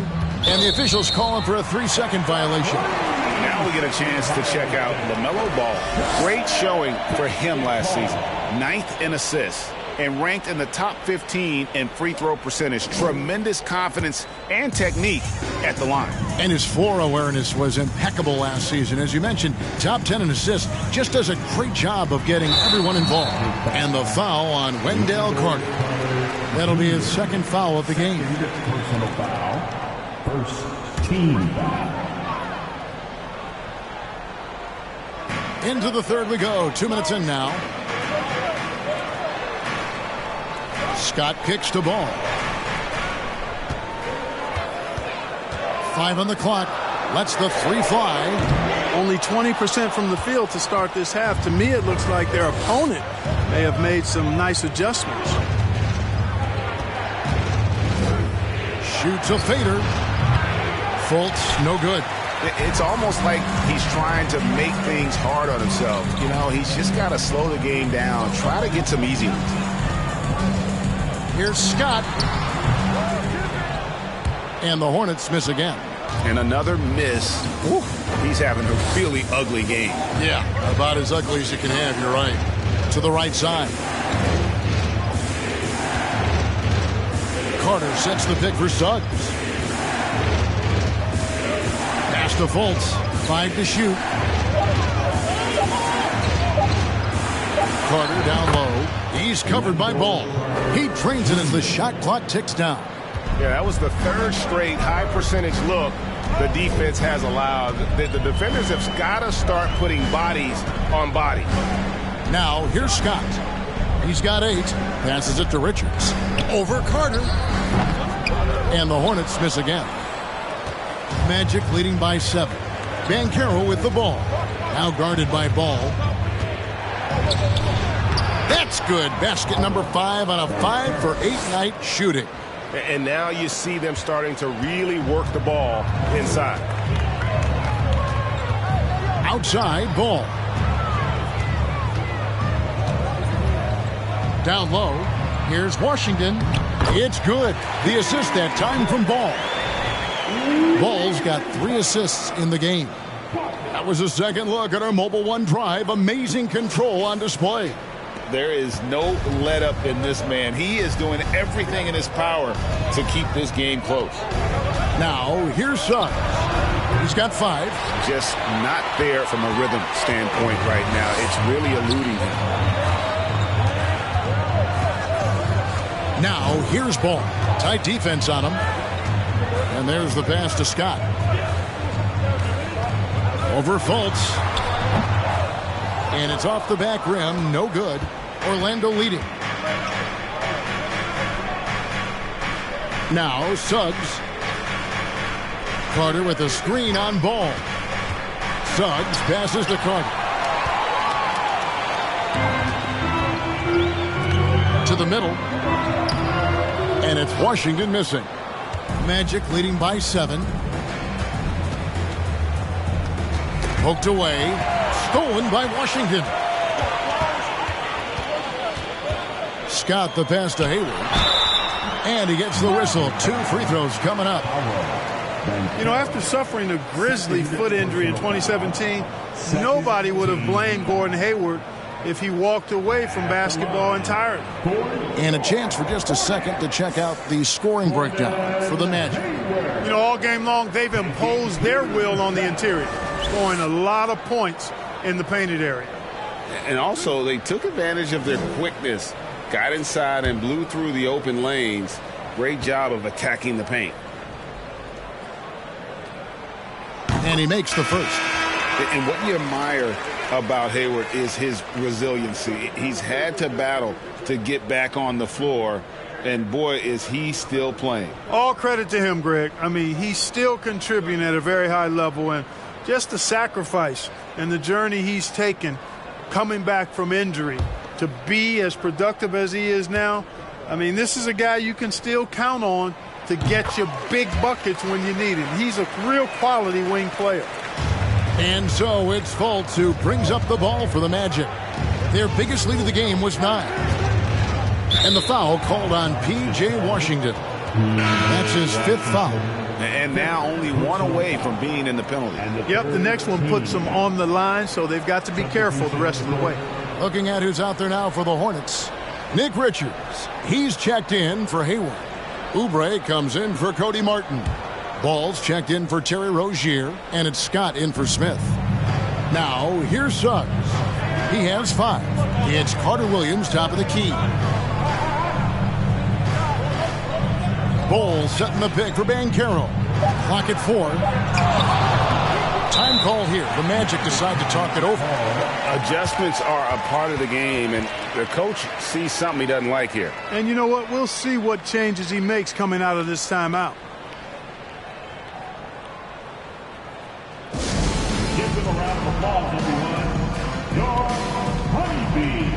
and the officials calling for a 3-second violation. Now we get a chance to check out LaMelo Ball. Great showing for him last season. 9th in assists and ranked in the top 15 in free throw percentage. Tremendous confidence and technique at the line. And his floor awareness was impeccable last season. As you mentioned, top 10 in assists. Just does a great job of getting everyone involved. And the foul on Wendell Carter. That'll be his 2nd foul of the game. Personal foul. First team foul. Into the 3rd we go. 2 minutes in now. Scott kicks the ball. 5 on the clock. Lets the 3 fly. Only 20% from the field to start this half. To me, it looks like their opponent may have made some nice adjustments. Shoots a fader. Fultz, no good. It's almost like he's trying to make things hard on himself. You know, he's just got to slow the game down. Try to get some easy ones. Here's Scott. And the Hornets miss again. And another miss. Woo. He's having a really ugly game. Yeah, about as ugly as you can have, you're right. To the right side. Carter sets the pick for Suggs. Pass to Fultz. 5 to shoot. Carter down low. He's covered by Ball. He drains it as the shot clock ticks down. Yeah, that was the third straight high percentage look the defense has allowed. The defenders have got to start putting bodies on body. Now, here's Scott. He's got 8. Passes it to Richards. Over Carter. And the Hornets miss again. Magic leading by 7. Banchero with the ball. Now guarded by Ball. That's good. Basket number 5 on a 5-for-8 night shooting. And now you see them starting to really work the ball inside. Outside, Ball. Down low. Here's Washington. It's good. The assist that time from Ball. Ball's got 3 assists in the game. That was a second look at our Mobile One drive. Amazing control on display. There is no let up in this man. He is doing everything in his power to keep this game close. Now, here's Suggs. He's got 5. Just not there from a rhythm standpoint right now. It's really eluding him. Now, here's Ball. Tight defense on him. And there's the pass to Scott. Over Fultz. And it's off the back rim. No good. Orlando leading. Now, Suggs. Carter with a screen on Ball. Suggs passes to Carter. To the middle. And it's Washington missing. Magic leading by 7. Poked away. Stolen by Washington. Scott the pass to Hayward. And he gets the whistle. 2 free throws coming up. You know, after suffering a grisly foot injury in 2017, nobody would have blamed Gordon Hayward if he walked away from basketball entirely. And a chance for just a second to check out the scoring breakdown for the Magic. You know, all game long, they've imposed their will on the interior, scoring a lot of points in the painted area. And also, they took advantage of their quickness, got inside and blew through the open lanes. Great job of attacking the paint. And he makes the first. And what you admire about Hayward is his resiliency. He's had to battle to get back on the floor, and boy, is he still playing. All credit to him, Greg. I mean, he's still contributing at a very high level, and just the sacrifice and the journey he's taken coming back from injury to be as productive as he is now. I mean, this is a guy you can still count on to get you big buckets when you need him. He's a real quality wing player. And so it's Fultz who brings up the ball for the Magic. Their biggest lead of the game was 9. And the foul called on P.J. Washington. That's his 5th foul. And now only 1 away from being in the penalty. Yep, the next one puts them on the line, so they've got to be careful the rest of the way. Looking at who's out there now for the Hornets. Nick Richards. He's checked in for Hayward. Oubre comes in for Cody Martin. Ball's checked in for Terry Rozier, and it's Scott in for Smith. Now, here's Suggs. He has 5. It's Carter Williams, top of the key. Ball setting the pick for Banchero. Clock at 4. Time call here. The Magic decide to talk it over. Adjustments are a part of the game, and the coach sees something he doesn't like here. And you know what? We'll see what changes he makes coming out of this timeout. Give them a round of applause, everyone. Your Honeybee.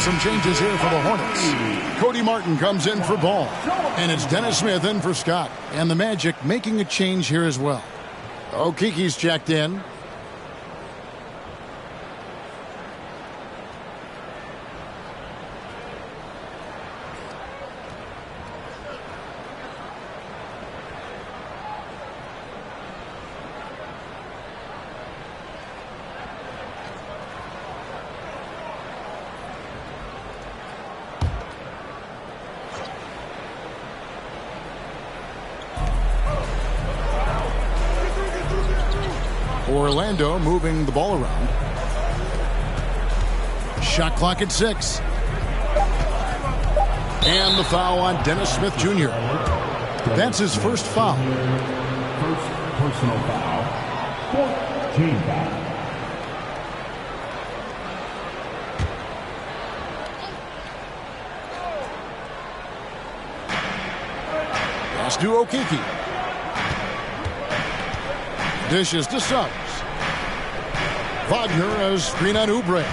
some changes here for the Hornets. Cody Martin comes in for Ball. And it's Dennis Smith in for Scott. And the Magic making a change here as well. Okeke's checked in. Orlando moving the ball around. Shot clock at 6. And the foul on Dennis Smith Jr. That's his first foul. First personal foul. 14 foul. Pass to Okeke. Dishes to Suggs. Wagner has screen on Oubre.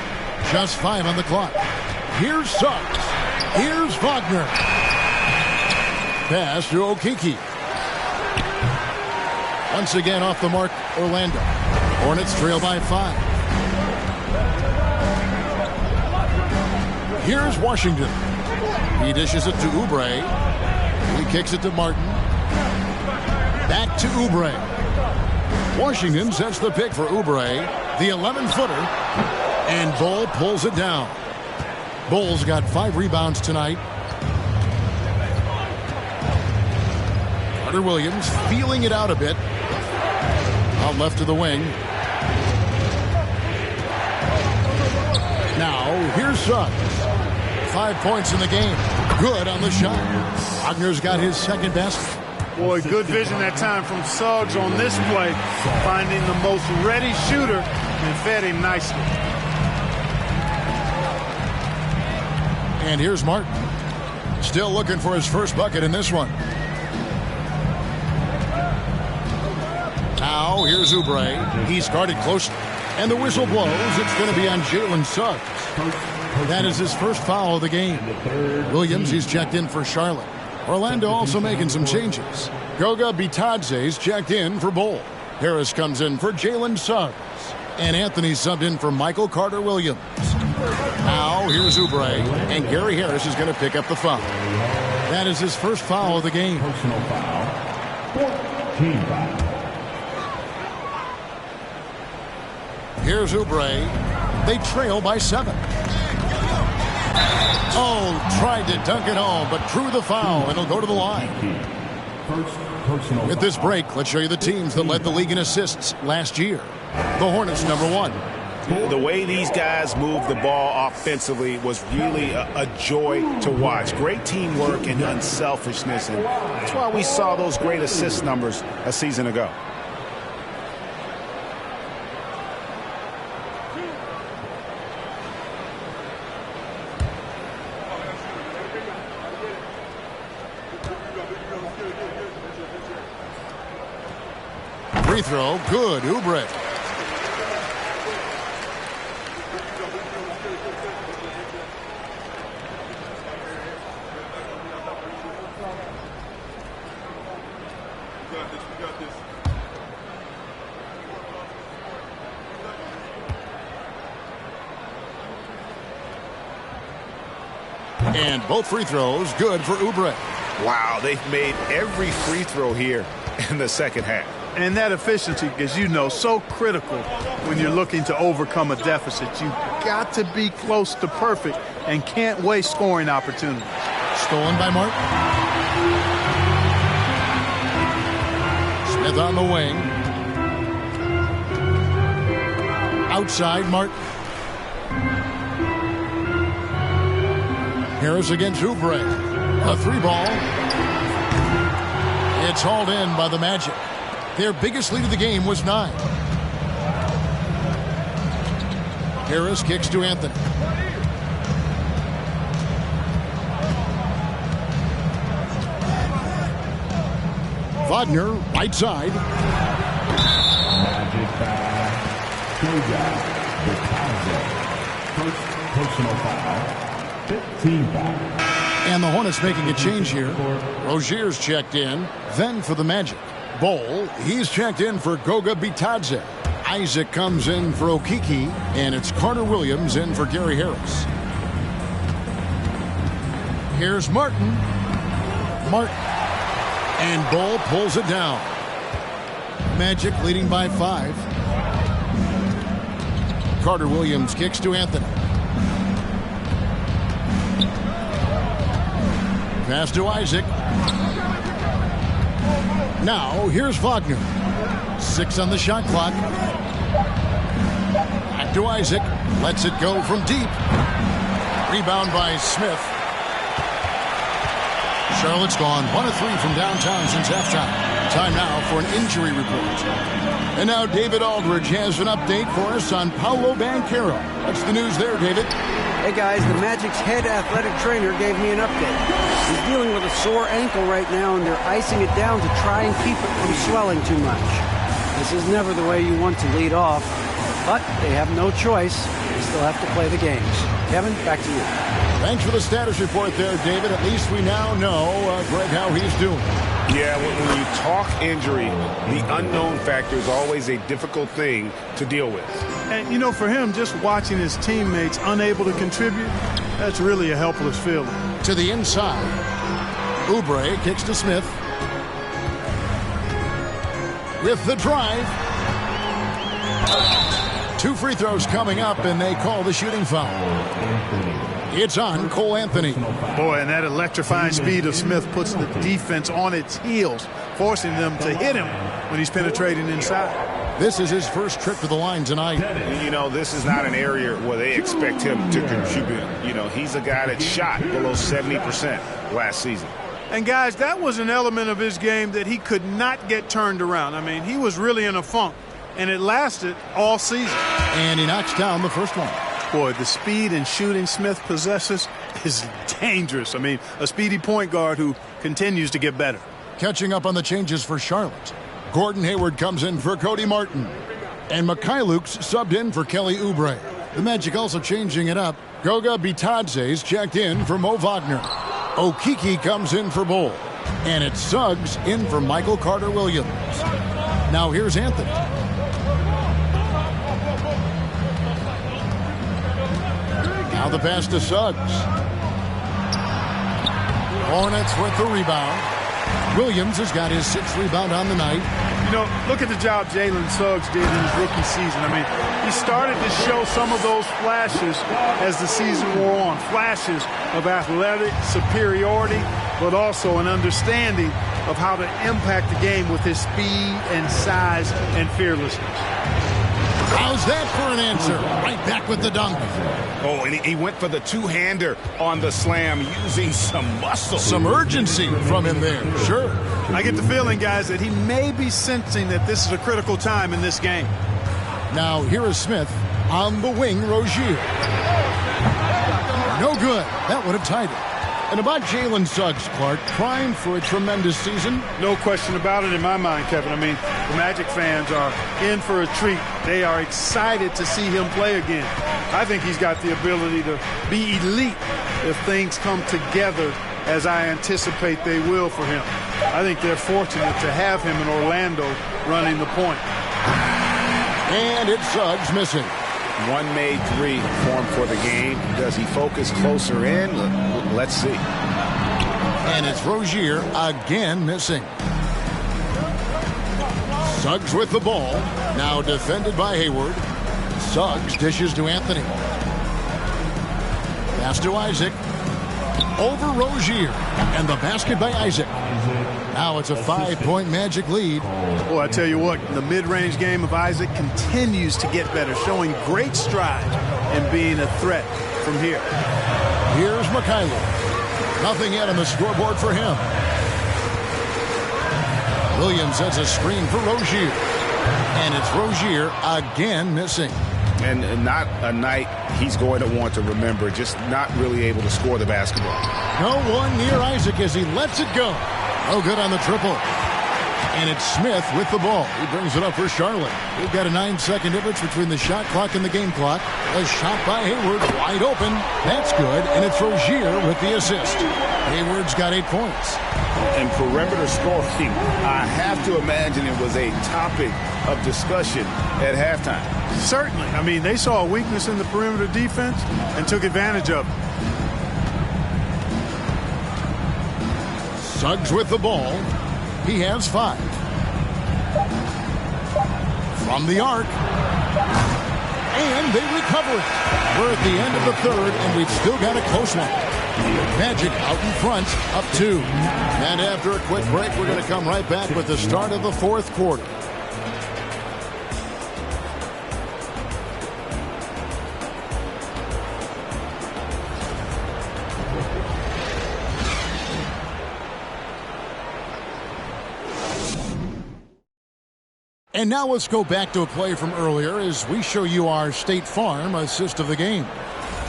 Just 5 on the clock. Here's Suggs. Here's Wagner. Pass to Okeke. Once again off the mark, Orlando. Hornets trail by 5. Here's Washington. He dishes it to Oubre. He kicks it to Martin. Back to Oubre. Washington sets the pick for Oubre, the 11-footer, and Bull pulls it down. Bull's got 5 rebounds tonight. Carter Williams feeling it out a bit. Out left to the wing. Now, here's Suggs. 5 points in the game. Good on the shot. Wagner's got his second best. Boy, good vision that time from Suggs on this play, finding the most ready shooter and fed him nicely. And here's Martin. Still looking for his first bucket in this one. Now, here's Oubre. He's guarded closely. And the whistle blows. It's going to be on Jalen Suggs. That is his first foul of the game. Williams, he's checked in for Charlotte. Orlando also making some changes. Goga Bitadze's checked in for Bull. Harris comes in for Jalen Suggs. And Anthony subbed in for Michael Carter Williams. Now, here's Oubre. And Gary Harris is going to pick up the foul. That is his first foul of the game. Personal foul. 14 foul. Here's Oubre. They trail by 7. Oh, tried to dunk it home, but drew the foul, and he'll go to the line. With this break, let's show you the teams that led the league in assists last year. The Hornets, number 1. The way these guys move the ball offensively was really a joy to watch. Great teamwork and unselfishness, and that's why we saw those great assist numbers a season ago. Free throw, good, Oubre. And both free throws good for Oubre. Wow, they've made every free throw here in the second half. And that efficiency, as you know, so critical when you're looking to overcome a deficit. You've got to be close to perfect and can't waste scoring opportunities. Stolen by Martin. Smith on the wing. Outside, Martin. Harris against Oubre. A 3-ball. It's hauled in by the Magic. Their biggest lead of the game was 9. Harris kicks to Anthony. Wagner, right side. Magic foul. Goga Bitadze. First personal foul. 15 foul. And the Hornets making a change here. Rozier's checked in. Then for the Magic. Bol, he's checked in for Goga Bitadze. Isaac comes in for Okiki. And it's Carter Williams in for Gary Harris. Here's Martin. And Bol pulls it down. Magic leading by 5. Carter Williams kicks to Anthony. Pass to Isaac. Now, here's Wagner. 6 on the shot clock. Back to Isaac. Lets it go from deep. Rebound by Smith. Charlotte's gone 1 of 3 from downtown since halftime. Time now for an injury report. And now David Aldridge has an update for us on Paolo Banchero. What's the news there, David? Hey guys, the Magic's head athletic trainer gave me an update. He's dealing with a sore ankle right now, and they're icing it down to try and keep it from swelling too much. This is never the way you want to lead off, but they have no choice. They still have to play the games. Kevin, back to you. Thanks for the status report there, David. At least we now know, Greg, how he's doing. Yeah, when you talk injury, the unknown factor is always a difficult thing to deal with. And, you know, for him, just watching his teammates unable to contribute, that's really a helpless feeling. To the inside. Oubre kicks to Smith. With the drive. 2 free throws coming up, and they call the shooting foul. It's on Cole Anthony. Boy, and that electrifying speed of Smith puts the defense on its heels, forcing them to hit him when he's penetrating inside. This is his first trip to the line tonight. You know, this is not an area where they expect him to contribute. You know, he's a guy that shot below 70% last season. And, guys, that was an element of his game that he could not get turned around. I mean, he was really in a funk, and it lasted all season. And he knocks down the first one. Boy, the speed and shooting Smith possesses is dangerous. I mean, a speedy point guard who continues to get better. Catching up on the changes for Charlotte. Gordon Hayward comes in for Cody Martin. And Mikhailuk's subbed in for Kelly Oubre. The Magic also changing it up. Goga Bitadze's checked in for Mo Wagner. Okiki comes in for Bol. And it's Suggs in for Michael Carter Williams. Now here's Anthony. Now the pass to Suggs. Hornets with the rebound. Williams has got his 6th rebound on the night. You know, look at the job Jalen Suggs did in his rookie season. I mean, he started to show some of those flashes as the season wore on. Flashes of athletic superiority, but also an understanding of how to impact the game with his speed and size and fearlessness. How's that for an answer? Right back with the dunk. Oh, and he went for the two-hander on the slam using some muscle. Some urgency from him there, sure. I get the feeling, guys, that he may be sensing that this is a critical time in this game. Now here is Smith on the wing, Rozier. No good. That would have tied it. And about Jalen Suggs, Clark, primed for a tremendous season. No question about it in my mind, Kevin. I mean, the Magic fans are in for a treat. They are excited to see him play again. I think he's got the ability to be elite if things come together as I anticipate they will for him. I think they're fortunate to have him in Orlando running the point. And it's Suggs missing. One made 3 formed for the game. Does he focus closer in? Let's see. And it's Rozier again missing. Suggs with the ball. Now defended by Hayward. Suggs dishes to Anthony. Pass to Isaac. Over Rozier. And the basket by Isaac. Now it's a 5-point Magic lead. Well, I tell you what, the mid-range game of Isaac continues to get better, showing great strides and being a threat from here. Here's Mikhailuk. Nothing yet on the scoreboard for him. Williams sets a screen for Rozier. And it's Rozier again missing. And not a night he's going to want to remember, just not really able to score the basketball. No one near Isaac as he lets it go. No good on the triple. And it's Smith with the ball. He brings it up for Charlotte. We've got a 9-second difference between the shot clock and the game clock. A shot by Hayward, wide open. That's good, and it's Rozier with the assist. Hayward's got 8 points. And perimeter scoring, I have to imagine it was a topic of discussion at halftime. Certainly. I mean, they saw a weakness in the perimeter defense and took advantage of it. Suggs with the ball. He has 5. From the arc. And they recover it. We're at the end of the third, and we've still got a close one. Magic out in front, up 2. And after a quick break, we're going to come right back with the start of the fourth quarter. And now let's go back to a play from earlier as we show you our State Farm assist of the game.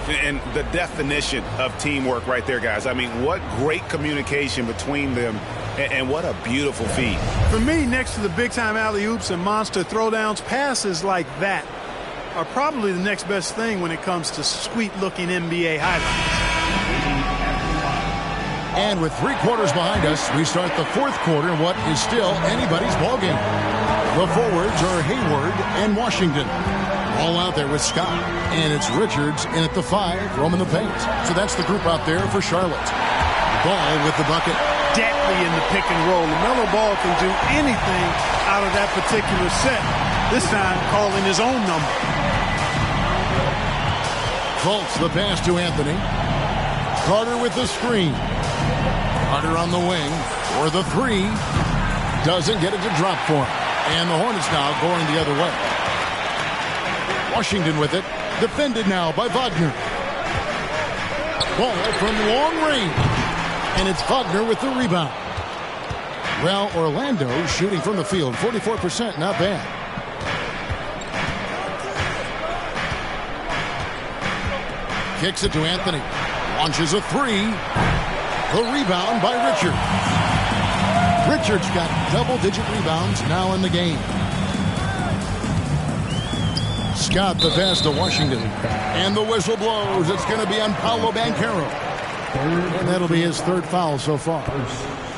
And the definition of teamwork right there, guys. I mean, what great communication between them, and what a beautiful feed. For me, next to the big-time alley-oops and monster throwdowns, passes like that are probably the next best thing when it comes to sweet-looking NBA highlights. And with 3 quarters behind us, we start the fourth quarter in what is still anybody's ballgame. The forwards are Hayward and Washington. All out there with Scott. And it's Richards in at the 5, roaming the paint. So that's the group out there for Charlotte. Ball with the bucket. Deadly in the pick and roll. LaMelo Ball can do anything out of that particular set. This time calling his own number. Fultz the pass to Anthony. Carter with the screen. Carter on the wing for the 3. Doesn't get it to drop for him. And the Hornets now going the other way. Washington with it. Defended now by Wagner. Ball from long range. And it's Wagner with the rebound. Well, Orlando shooting from the field. 44%, not bad. Kicks it to Anthony. Launches a 3. The rebound by Richard. Richards got double-digit rebounds now in the game. Scott the pass to Washington. And the whistle blows. It's going to be on Paolo Banchero. And that'll be his 3rd foul so far.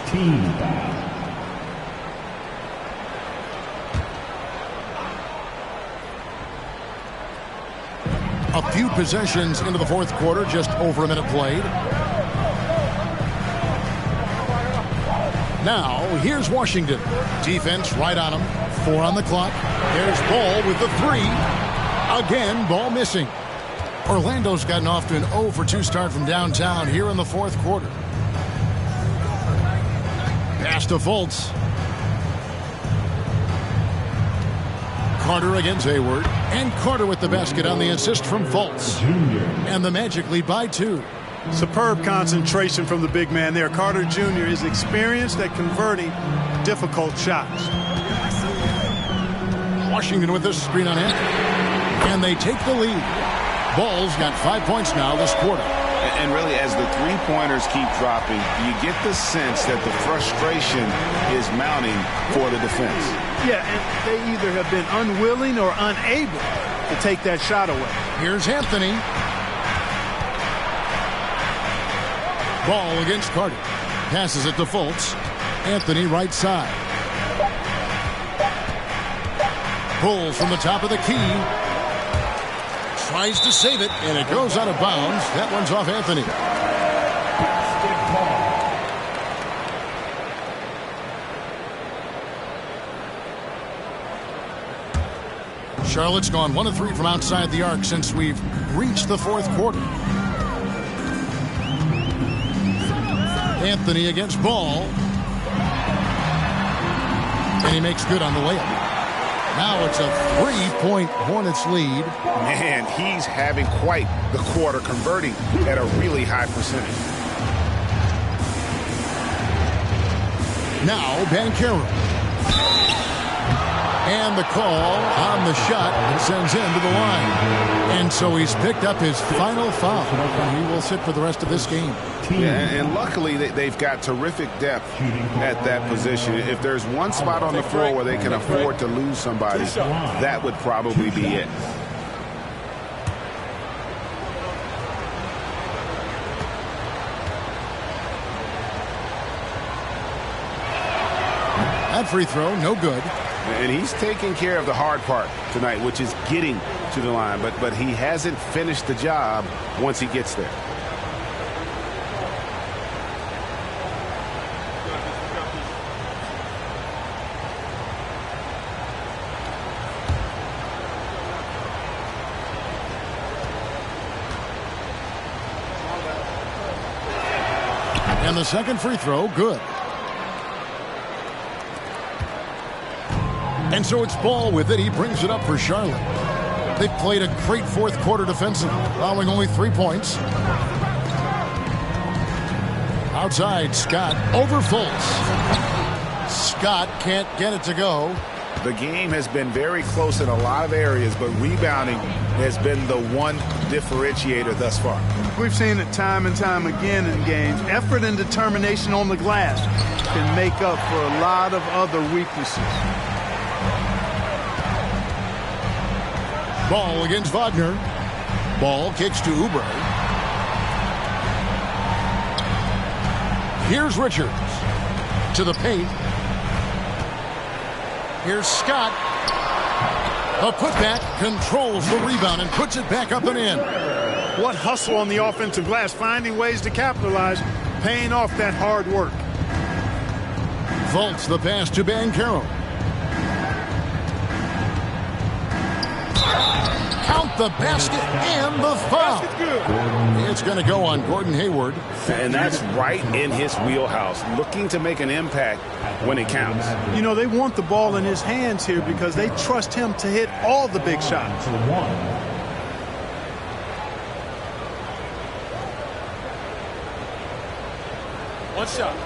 Team. A few possessions into the fourth quarter, just over a minute played. Now, here's Washington. Defense right on him. 4 on the clock. There's Ball with the 3. Again, Ball missing. Orlando's gotten off to an 0 for 2 start from downtown here in the fourth quarter. Pass to Fultz. Carter against Hayward. And Carter with the basket on the assist from Fultz. And the Magic lead by 2. Superb concentration from the big man there. Carter Jr. is experienced at converting difficult shots. Washington with this screen on him. And they take the lead. Ball's got 5 points now this quarter. And really, as the three-pointers keep dropping, you get the sense that the frustration is mounting for the defense. Yeah, and they either have been unwilling or unable to take that shot away. Here's Anthony. Ball against Carter. Passes it to Fultz. Anthony right side. Pulls from the top of the key. Tries to save it, and it goes out of bounds. That one's off Anthony. Charlotte's gone 1 of 3 from outside the arc since we've reached the fourth quarter. Anthony against Ball. And he makes good on the layup. Now it's a 3-point Hornets lead. Man, he's having quite the quarter, converting at a really high percentage. Now Banchero. And the call on the shot sends him to the line. And so he's picked up his final foul. And he will sit for the rest of this game. Yeah, and luckily they've got terrific depth at that position. If there's one spot on the floor where they can afford to lose somebody, that would probably be it. That free throw, no good. And he's taking care of the hard part tonight, which is getting to the line. But he hasn't finished the job once he gets there. And the second free throw, good. And so it's Ball with it. He brings it up for Charlotte. They've played a great fourth quarter defensively, allowing only 3 points. Outside, Scott over Fultz. Scott can't get it to go. The game has been very close in a lot of areas, but rebounding has been the one differentiator thus far. We've seen it time and time again in games. Effort and determination on the glass can make up for a lot of other weaknesses. Ball against Wagner. Ball kicks to Oubre. Here's Richards to the paint. Here's Scott. A putback, controls the rebound and puts it back up and in. What hustle on the offensive glass, finding ways to capitalize, paying off that hard work. Fultz the pass to Banchero. Count the basket and the foul. It's going to go on Gordon Hayward. And that's right in his wheelhouse, looking to make an impact when it counts. You know, they want the ball in his hands here because they trust him to hit all the big shots. One shot.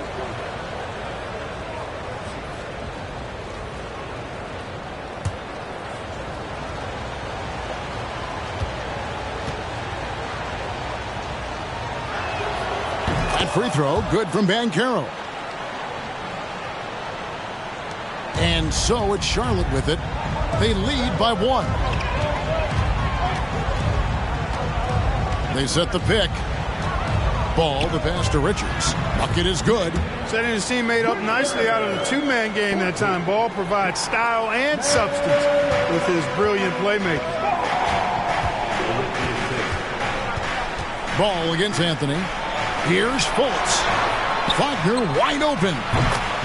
Free throw, good from Banchero. And so it's Charlotte with it. They lead by 1. They set the pick. Ball the pass to Richards. Bucket is good. Setting his teammate up nicely out of the two-man game that time. Ball provides style and substance with his brilliant playmaking. Ball against Anthony. Here's Fultz. Wagner wide open.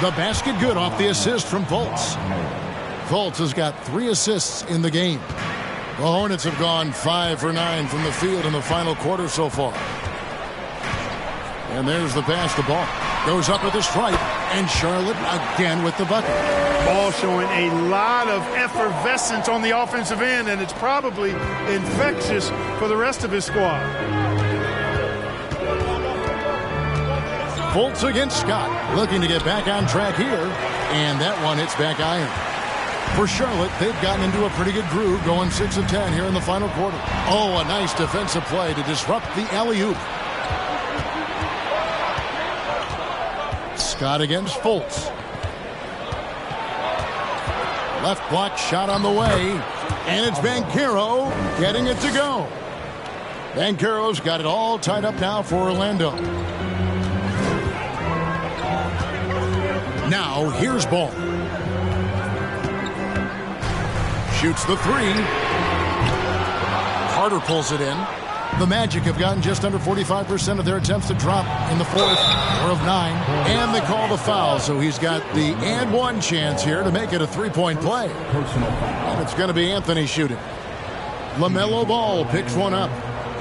The basket good off the assist from Fultz. Fultz has got 3 assists in the game. The Hornets have gone 5 for 9 from the field in the final quarter so far. And there's the pass to Ball. Goes up with a stripe. And Charlotte again with the bucket. Ball showing a lot of effervescence on the offensive end, and it's probably infectious for the rest of his squad. Fultz against Scott, looking to get back on track here, and that one hits back iron. For Charlotte, they've gotten into a pretty good groove, going 6 of 10 here in the final quarter. Oh, a nice defensive play to disrupt the alley-oop. Scott against Fultz. Left block shot on the way, and it's Banchero getting it to go. Banchero's got it all tied up now for Orlando. Now, here's Ball. Shoots the 3. Carter pulls it in. The Magic have gotten just under 45% of their attempts to drop in the fourth, or of 9. And they call the foul, so he's got the and 1 chance here to make it a 3-point play. And it's going to be Anthony shooting. LaMelo Ball picks one up.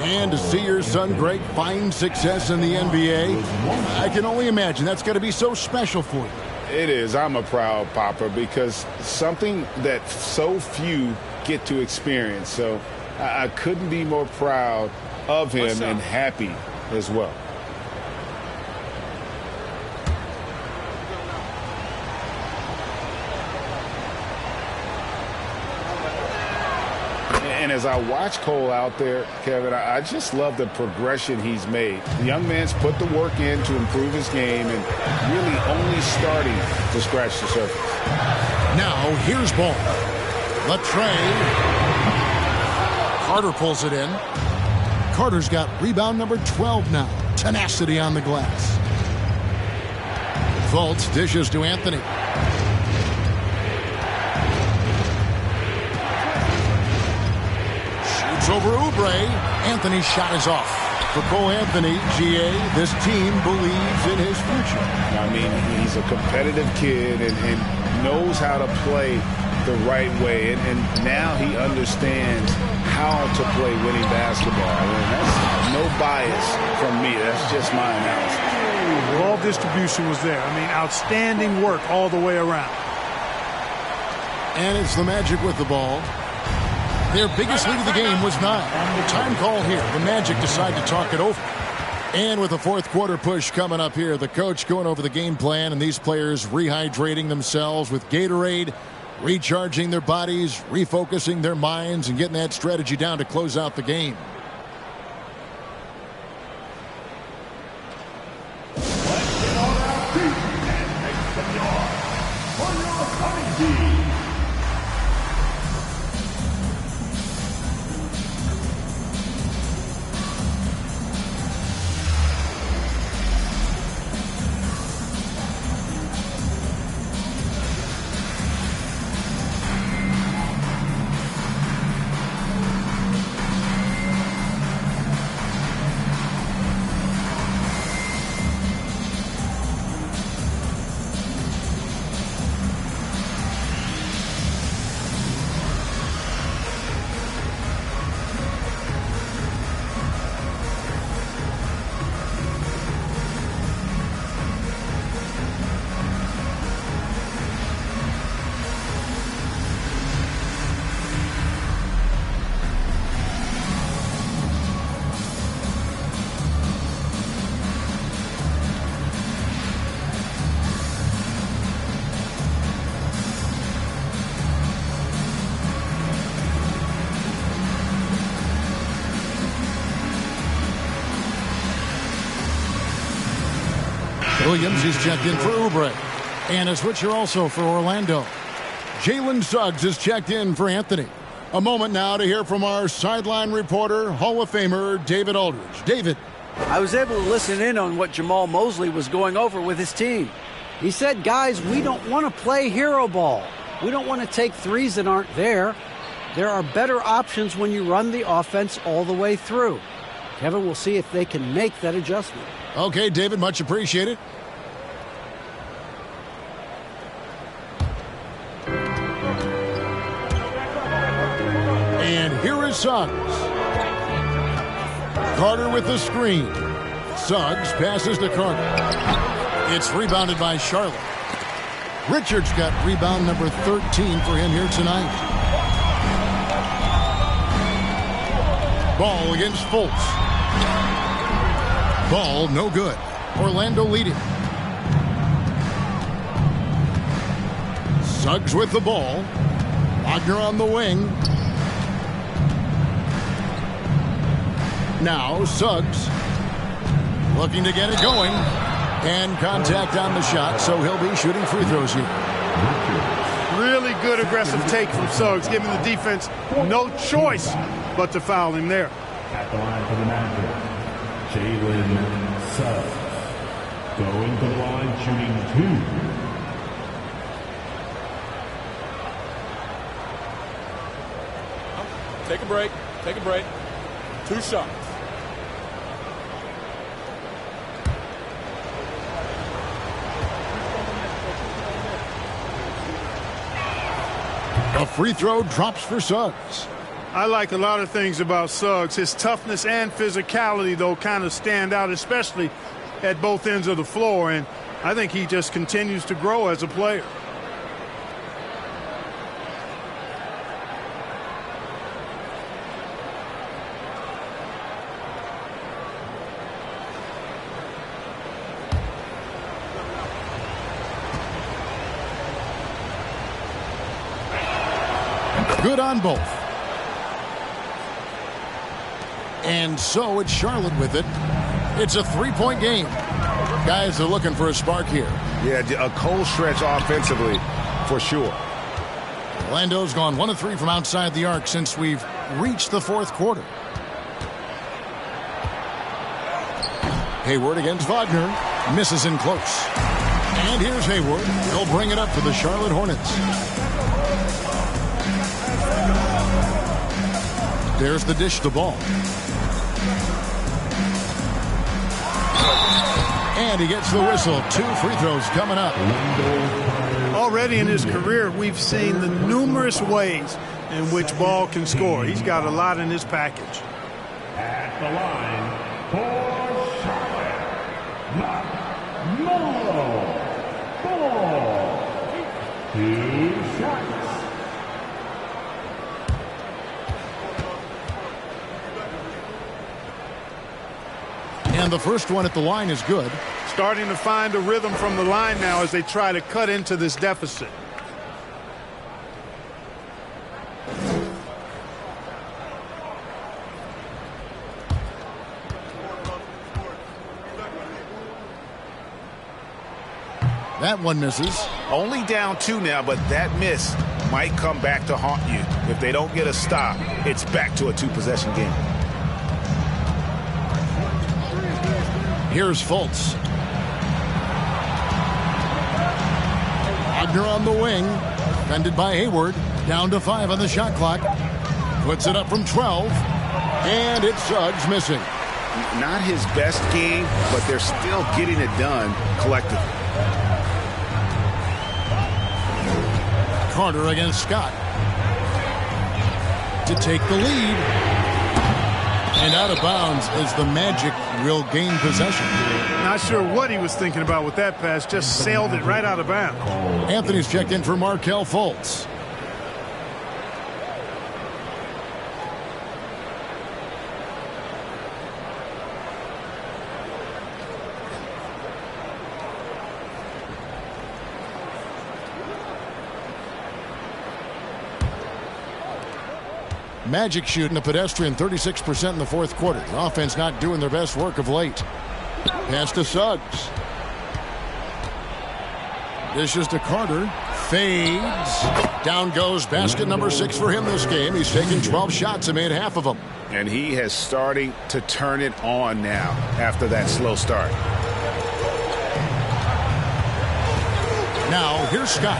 And to see your son Greg find success in the NBA, I can only imagine that's going to be so special for you. It is. I'm a proud papa because something that so few get to experience. So I couldn't be more proud of him and happy as well. And as I watch Cole out there, Kevin, I just love the progression he's made. The young man's put the work in to improve his game and really only starting to scratch the surface. Now, here's ball. Latrey. Carter pulls it in. Carter's got rebound number 12 now. Tenacity on the glass. Fultz dishes to Anthony. Over Oubre. Anthony's shot is off. For Cole Anthony, GA, this team believes in his future. I mean, he's a competitive kid and knows how to play the right way. And now he understands how to play winning basketball. And that's no bias from me. That's just my analysis. Ball distribution was there. I mean, outstanding work all the way around. And it's the Magic with the ball. Their biggest lead of the game was 9. Time call here. The Magic decide to talk it over. And with the fourth quarter push coming up here, the coach going over the game plan and these players rehydrating themselves with Gatorade, recharging their bodies, refocusing their minds, and getting that strategy down to close out the game. Williams is checked in for Oubre. And a switcher also for Orlando. Jalen Suggs is checked in for Anthony. A moment now to hear from our sideline reporter, Hall of Famer David Aldridge. David. I was able to listen in on what Jamal Mosley was going over with his team. He said, guys, we don't want to play hero ball. We don't want to take threes that aren't there. There are better options when you run the offense all the way through. Kevin, we'll see if they can make that adjustment. Okay, David, much appreciated. And here is Suggs. Carter with the screen. Suggs passes to Carter. It's rebounded by Charlotte. Richards got rebound number 13 for him here tonight. Ball against Fultz. Ball no good. Orlando leading. Suggs with the ball. Wagner on the wing. Now Suggs looking to get it going. And contact on the shot, so he'll be shooting free throws here. Really good aggressive take from Suggs, giving the defense no choice but to foul him there. At the line for the Magic, Jalen Suggs. Going to the line, shooting 2. Take a break. Take a break. 2 shots. A free throw drops for Suggs. I like a lot of things about Suggs. His toughness and physicality, though, kind of stand out, especially at both ends of the floor. And I think he just continues to grow as a player. Good on both. And so it's Charlotte with it. It's a 3-point game. Guys are looking for a spark here. Yeah, a cold stretch offensively for sure. Orlando's gone 1 of 3 from outside the arc since we've reached the fourth quarter. Hayward against Wagner. Misses in close. And here's Hayward. He'll bring it up for the Charlotte Hornets. There's the dish to ball. And he gets the whistle. 2 free throws coming up. Already in his career, we've seen the numerous ways in which Ball can score. He's got a lot in his package. At the line for Charlotte, Mo. 2 shots. And the first one at the line is good. Starting to find a rhythm from the line now as they try to cut into this deficit. That one misses. Only down 2 now, but that miss might come back to haunt you. If they don't get a stop, it's back to a 2-possession game. Here's Fultz. Wagner on the wing. Defended by Hayward. Down to 5 on the shot clock. Puts it up from 12. And it's Suggs missing. Not his best game, but they're still getting it done collectively. Carter against Scott. To take the lead. And out of bounds as the Magic will gain possession. Not sure what he was thinking about with that pass. Just sailed it right out of bounds. Anthony's checked in for Markelle Fultz. Magic shooting a pedestrian 36% in the fourth quarter. The offense not doing their best work of late. Pass to Suggs. Dishes to Carter. Fades. Down goes basket number 6 for him this game. He's taken 12 shots and made half of them. And he has starting to turn it on now after that slow start. Now here's Scott.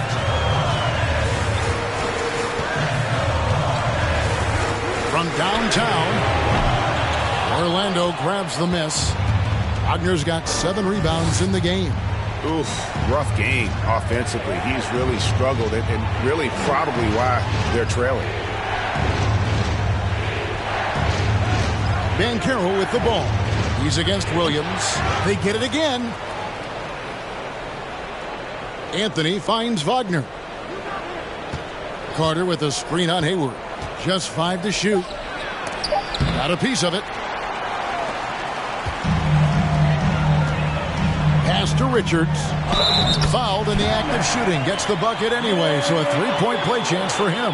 From downtown, Orlando grabs the miss. Wagner's got 7 rebounds in the game. Oof, rough game offensively. He's really struggled and really probably why they're trailing. Banchero with the ball. He's against Williams. They get it again. Anthony finds Wagner. Carter with a screen on Hayward. Just 5 to shoot. Got a piece of it. Pass to Richards. Fouled in the act of shooting. Gets the bucket anyway, so a 3-point play chance for him.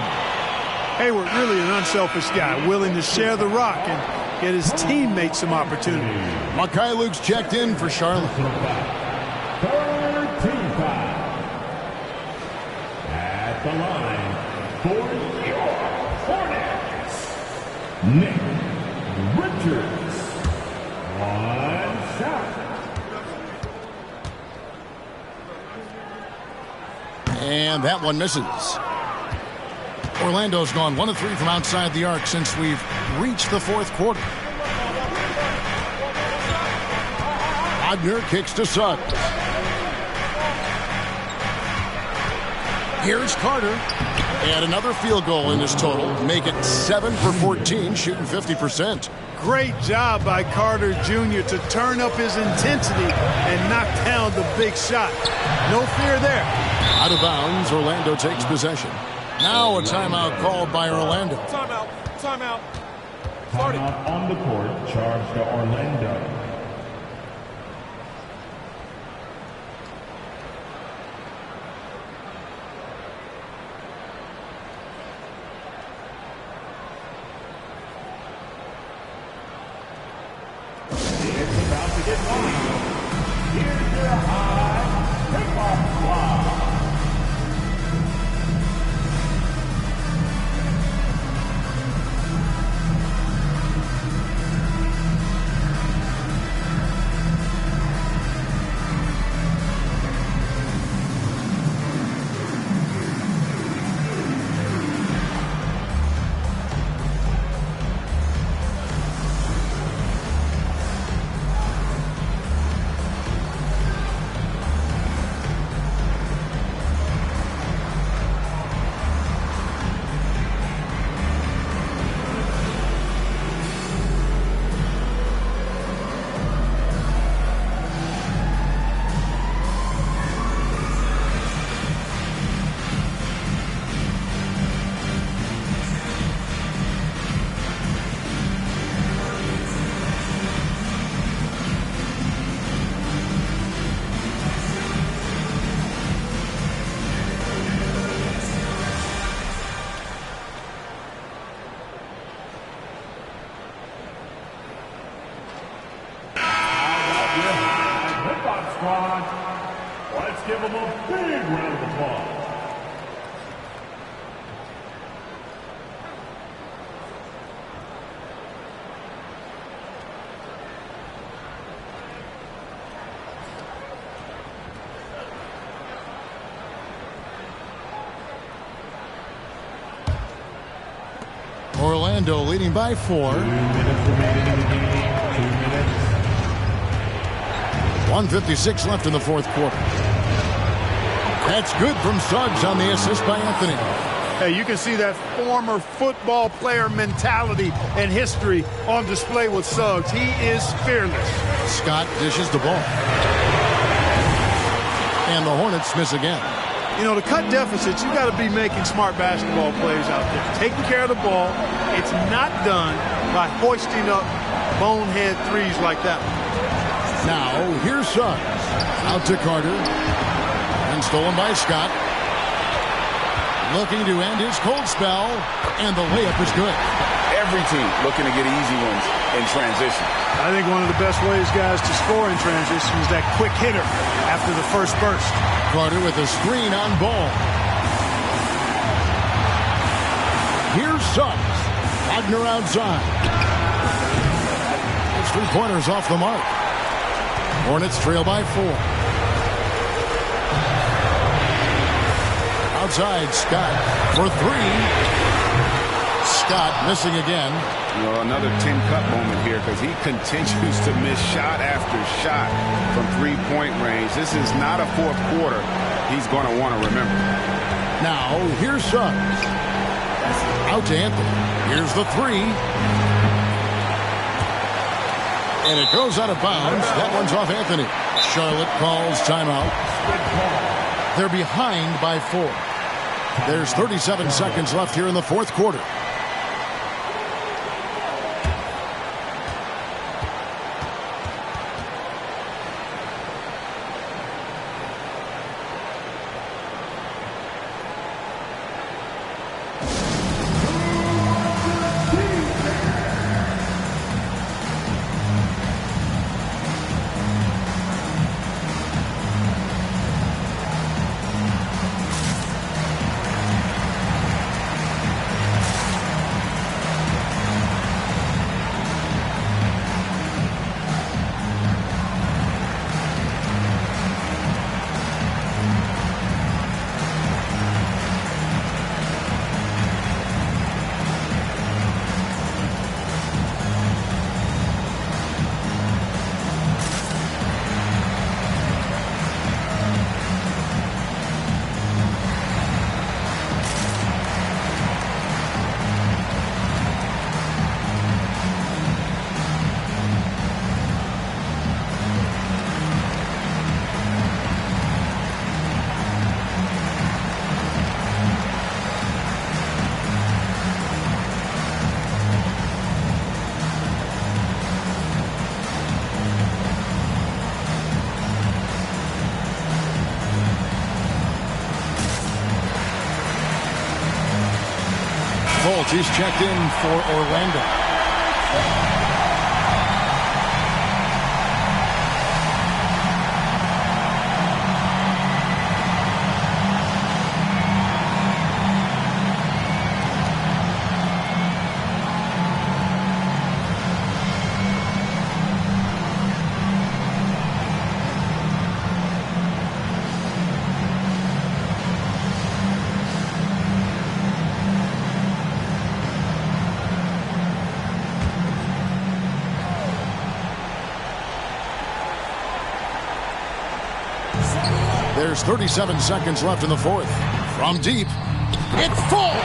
Hayward really an unselfish guy, willing to share the rock and get his teammates some opportunity. Makai Luke's checked in for Charlotte. 13 foul. At the line for your Hornets, Nick Richards. 1 shot. And that one misses. Orlando's gone 1 of 3 from outside the arc since we've reached the fourth quarter. Wagner kicks to Suggs. Here's Carter. And another field goal in his total. Make it 7 for 14, shooting 50%. Great job by Carter Jr. to turn up his intensity and knock down the big shot. No fear there. Out of bounds, Orlando takes possession. Now a timeout called by Orlando. Timeout. Timeout. Timeout on the court, charged to Orlando. Let's give them a big round of applause. Orlando leading by 4. 2 minutes remaining in the game. 2 minutes. 1:56 left in the fourth quarter. That's good from Suggs on the assist by Anthony. Hey, you can see that former football player mentality and history on display with Suggs. He is fearless. Scott dishes the ball. And the Hornets miss again. You know, to cut deficits, you got to be making smart basketball plays out there. Taking care of the ball. It's not done by hoisting up bonehead threes like that one. Now, here's Suggs. Out to Carter. And stolen by Scott. Looking to end his cold spell. And the layup is good. Every team looking to get easy ones in transition. I think one of the best ways, guys, to score in transition is that quick hitter after the first burst. Carter with a screen on ball. Here's Suggs. Wagner outside. His 3-pointers off the mark. Hornets trail by 4. Outside, Scott for 3. Scott missing again. You know, another 10-cut moment here because he continues to miss shot after shot from three-point range. This is not a fourth quarter he's going to want to remember. Now, here's Suggs. Out to Anthony. Here's the 3. And it goes out of bounds. That one's off Anthony. Charlotte calls timeout. They're behind by 4. There's 37 seconds left here in the fourth quarter. He's checked in for Orlando. There's 37 seconds left in the fourth. From deep, it falls!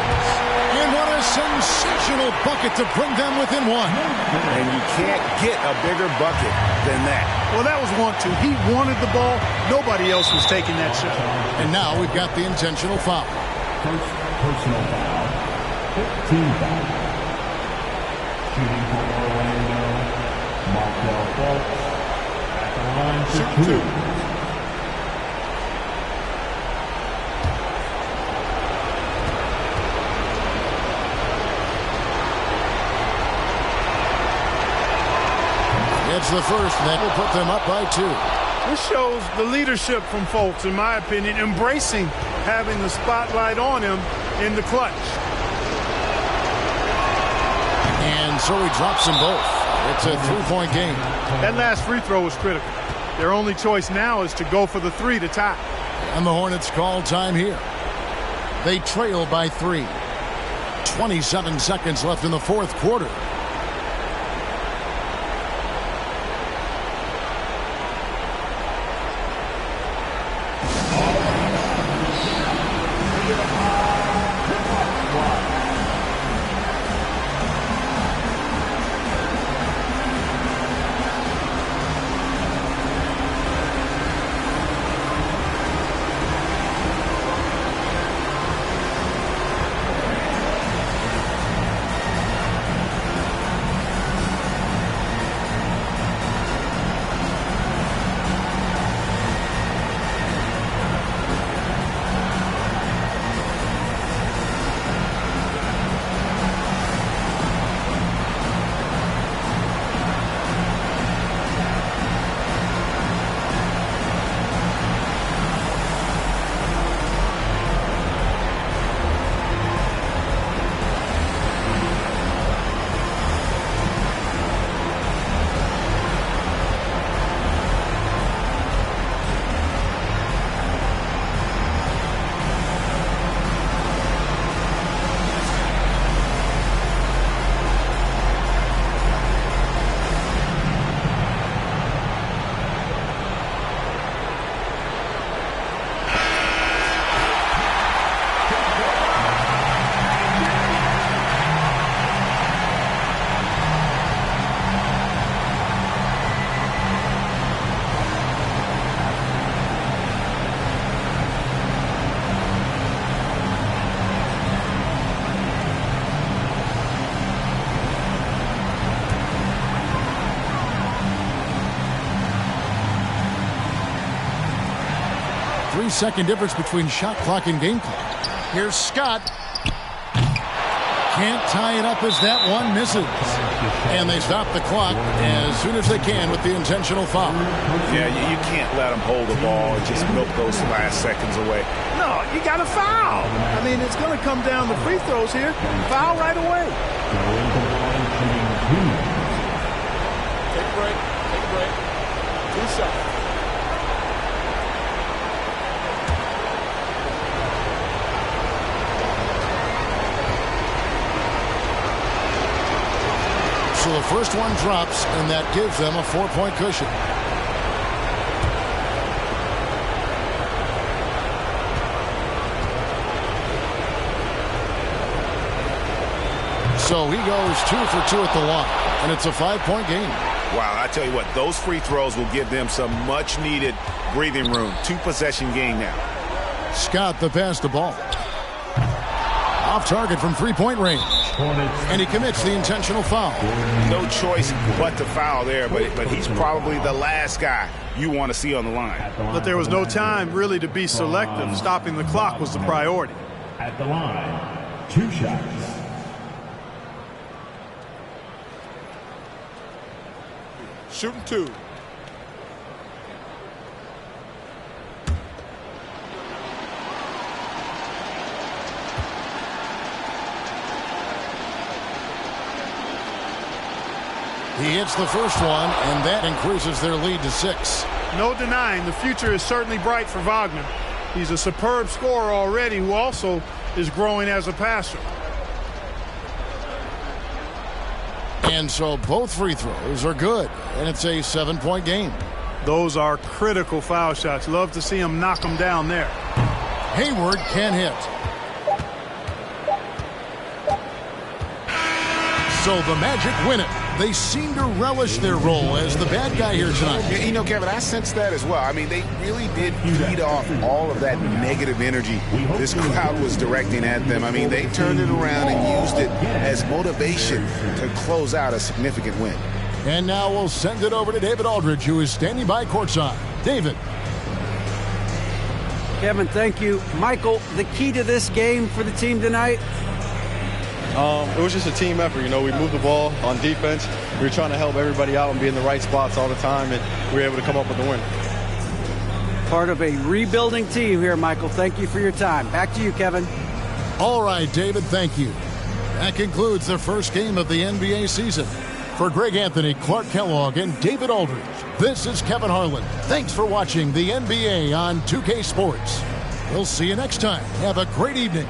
And what a sensational bucket to bring them within one. And you can't get a bigger bucket than that. Well, that was 1-2. He wanted the ball. Nobody else was taking that shot. And now we've got the intentional foul. First personal foul. 15 foul. Shooting for Orlando, Markel Fultz. At the line for two. It's the first, and that will put them up by 2. This shows the leadership from Fultz, in my opinion, embracing having the spotlight on him in the clutch. And so he drops them both. It's a 3-point game. That last free throw was critical. Their only choice now is to go for the 3 to tie. And the Hornets call time here. They trail by 3. 27 seconds left in the fourth quarter. Second difference between shot clock and game clock. Here's Scott. Can't tie it up as that one misses. And they stop the clock as soon as they can with the intentional foul. Yeah, you can't let them hold the ball and just milk those last seconds away. No, you got to foul. I mean, it's going to come down to free throws here. Foul right away. Take a break. Take a break. 2 shots. So the first one drops, and that gives them a 4-point cushion. So he goes 2 for 2 at the line, and it's a 5-point game. Wow, I tell you what, those free throws will give them some much-needed breathing room. 2-possession game now. Scott the pass the ball. Off target from 3-point range. And he commits the intentional foul. No choice but to foul there, but he's probably the last guy you want to see on the line. But there was no time really to be selective. Stopping the clock was the priority. At the line, 2 shots. Shooting 2. He hits the first one, and that increases their lead to 6. No denying the future is certainly bright for Wagner. He's a superb scorer already who also is growing as a passer. And so both free throws are good, and it's a 7-point game. Those are critical foul shots. Love to see him knock them down there. Hayward can't hit. So the Magic win it. They seem to relish their role as the bad guy here tonight. You know, Kevin, I sense that as well. I mean, they really did feed off all of that negative energy this crowd was directing at them. I mean, they turned it around and used it as motivation to close out a significant win. And now we'll send it over to David Aldridge, who is standing by courtside. David. Kevin, thank you. Michael, the key to this game for the team tonight? It was just a team effort. You know, we moved the ball on defense. We were trying to help everybody out and be in the right spots all the time, and we were able to come up with the win. Part of a rebuilding team here, Michael. Thank you for your time. Back to you, Kevin. All right, David, thank you. That concludes the first game of the NBA season. For Greg Anthony, Clark Kellogg, and David Aldridge, this is Kevin Harlan. Thanks for watching the NBA on 2K Sports. We'll see you next time. Have a great evening.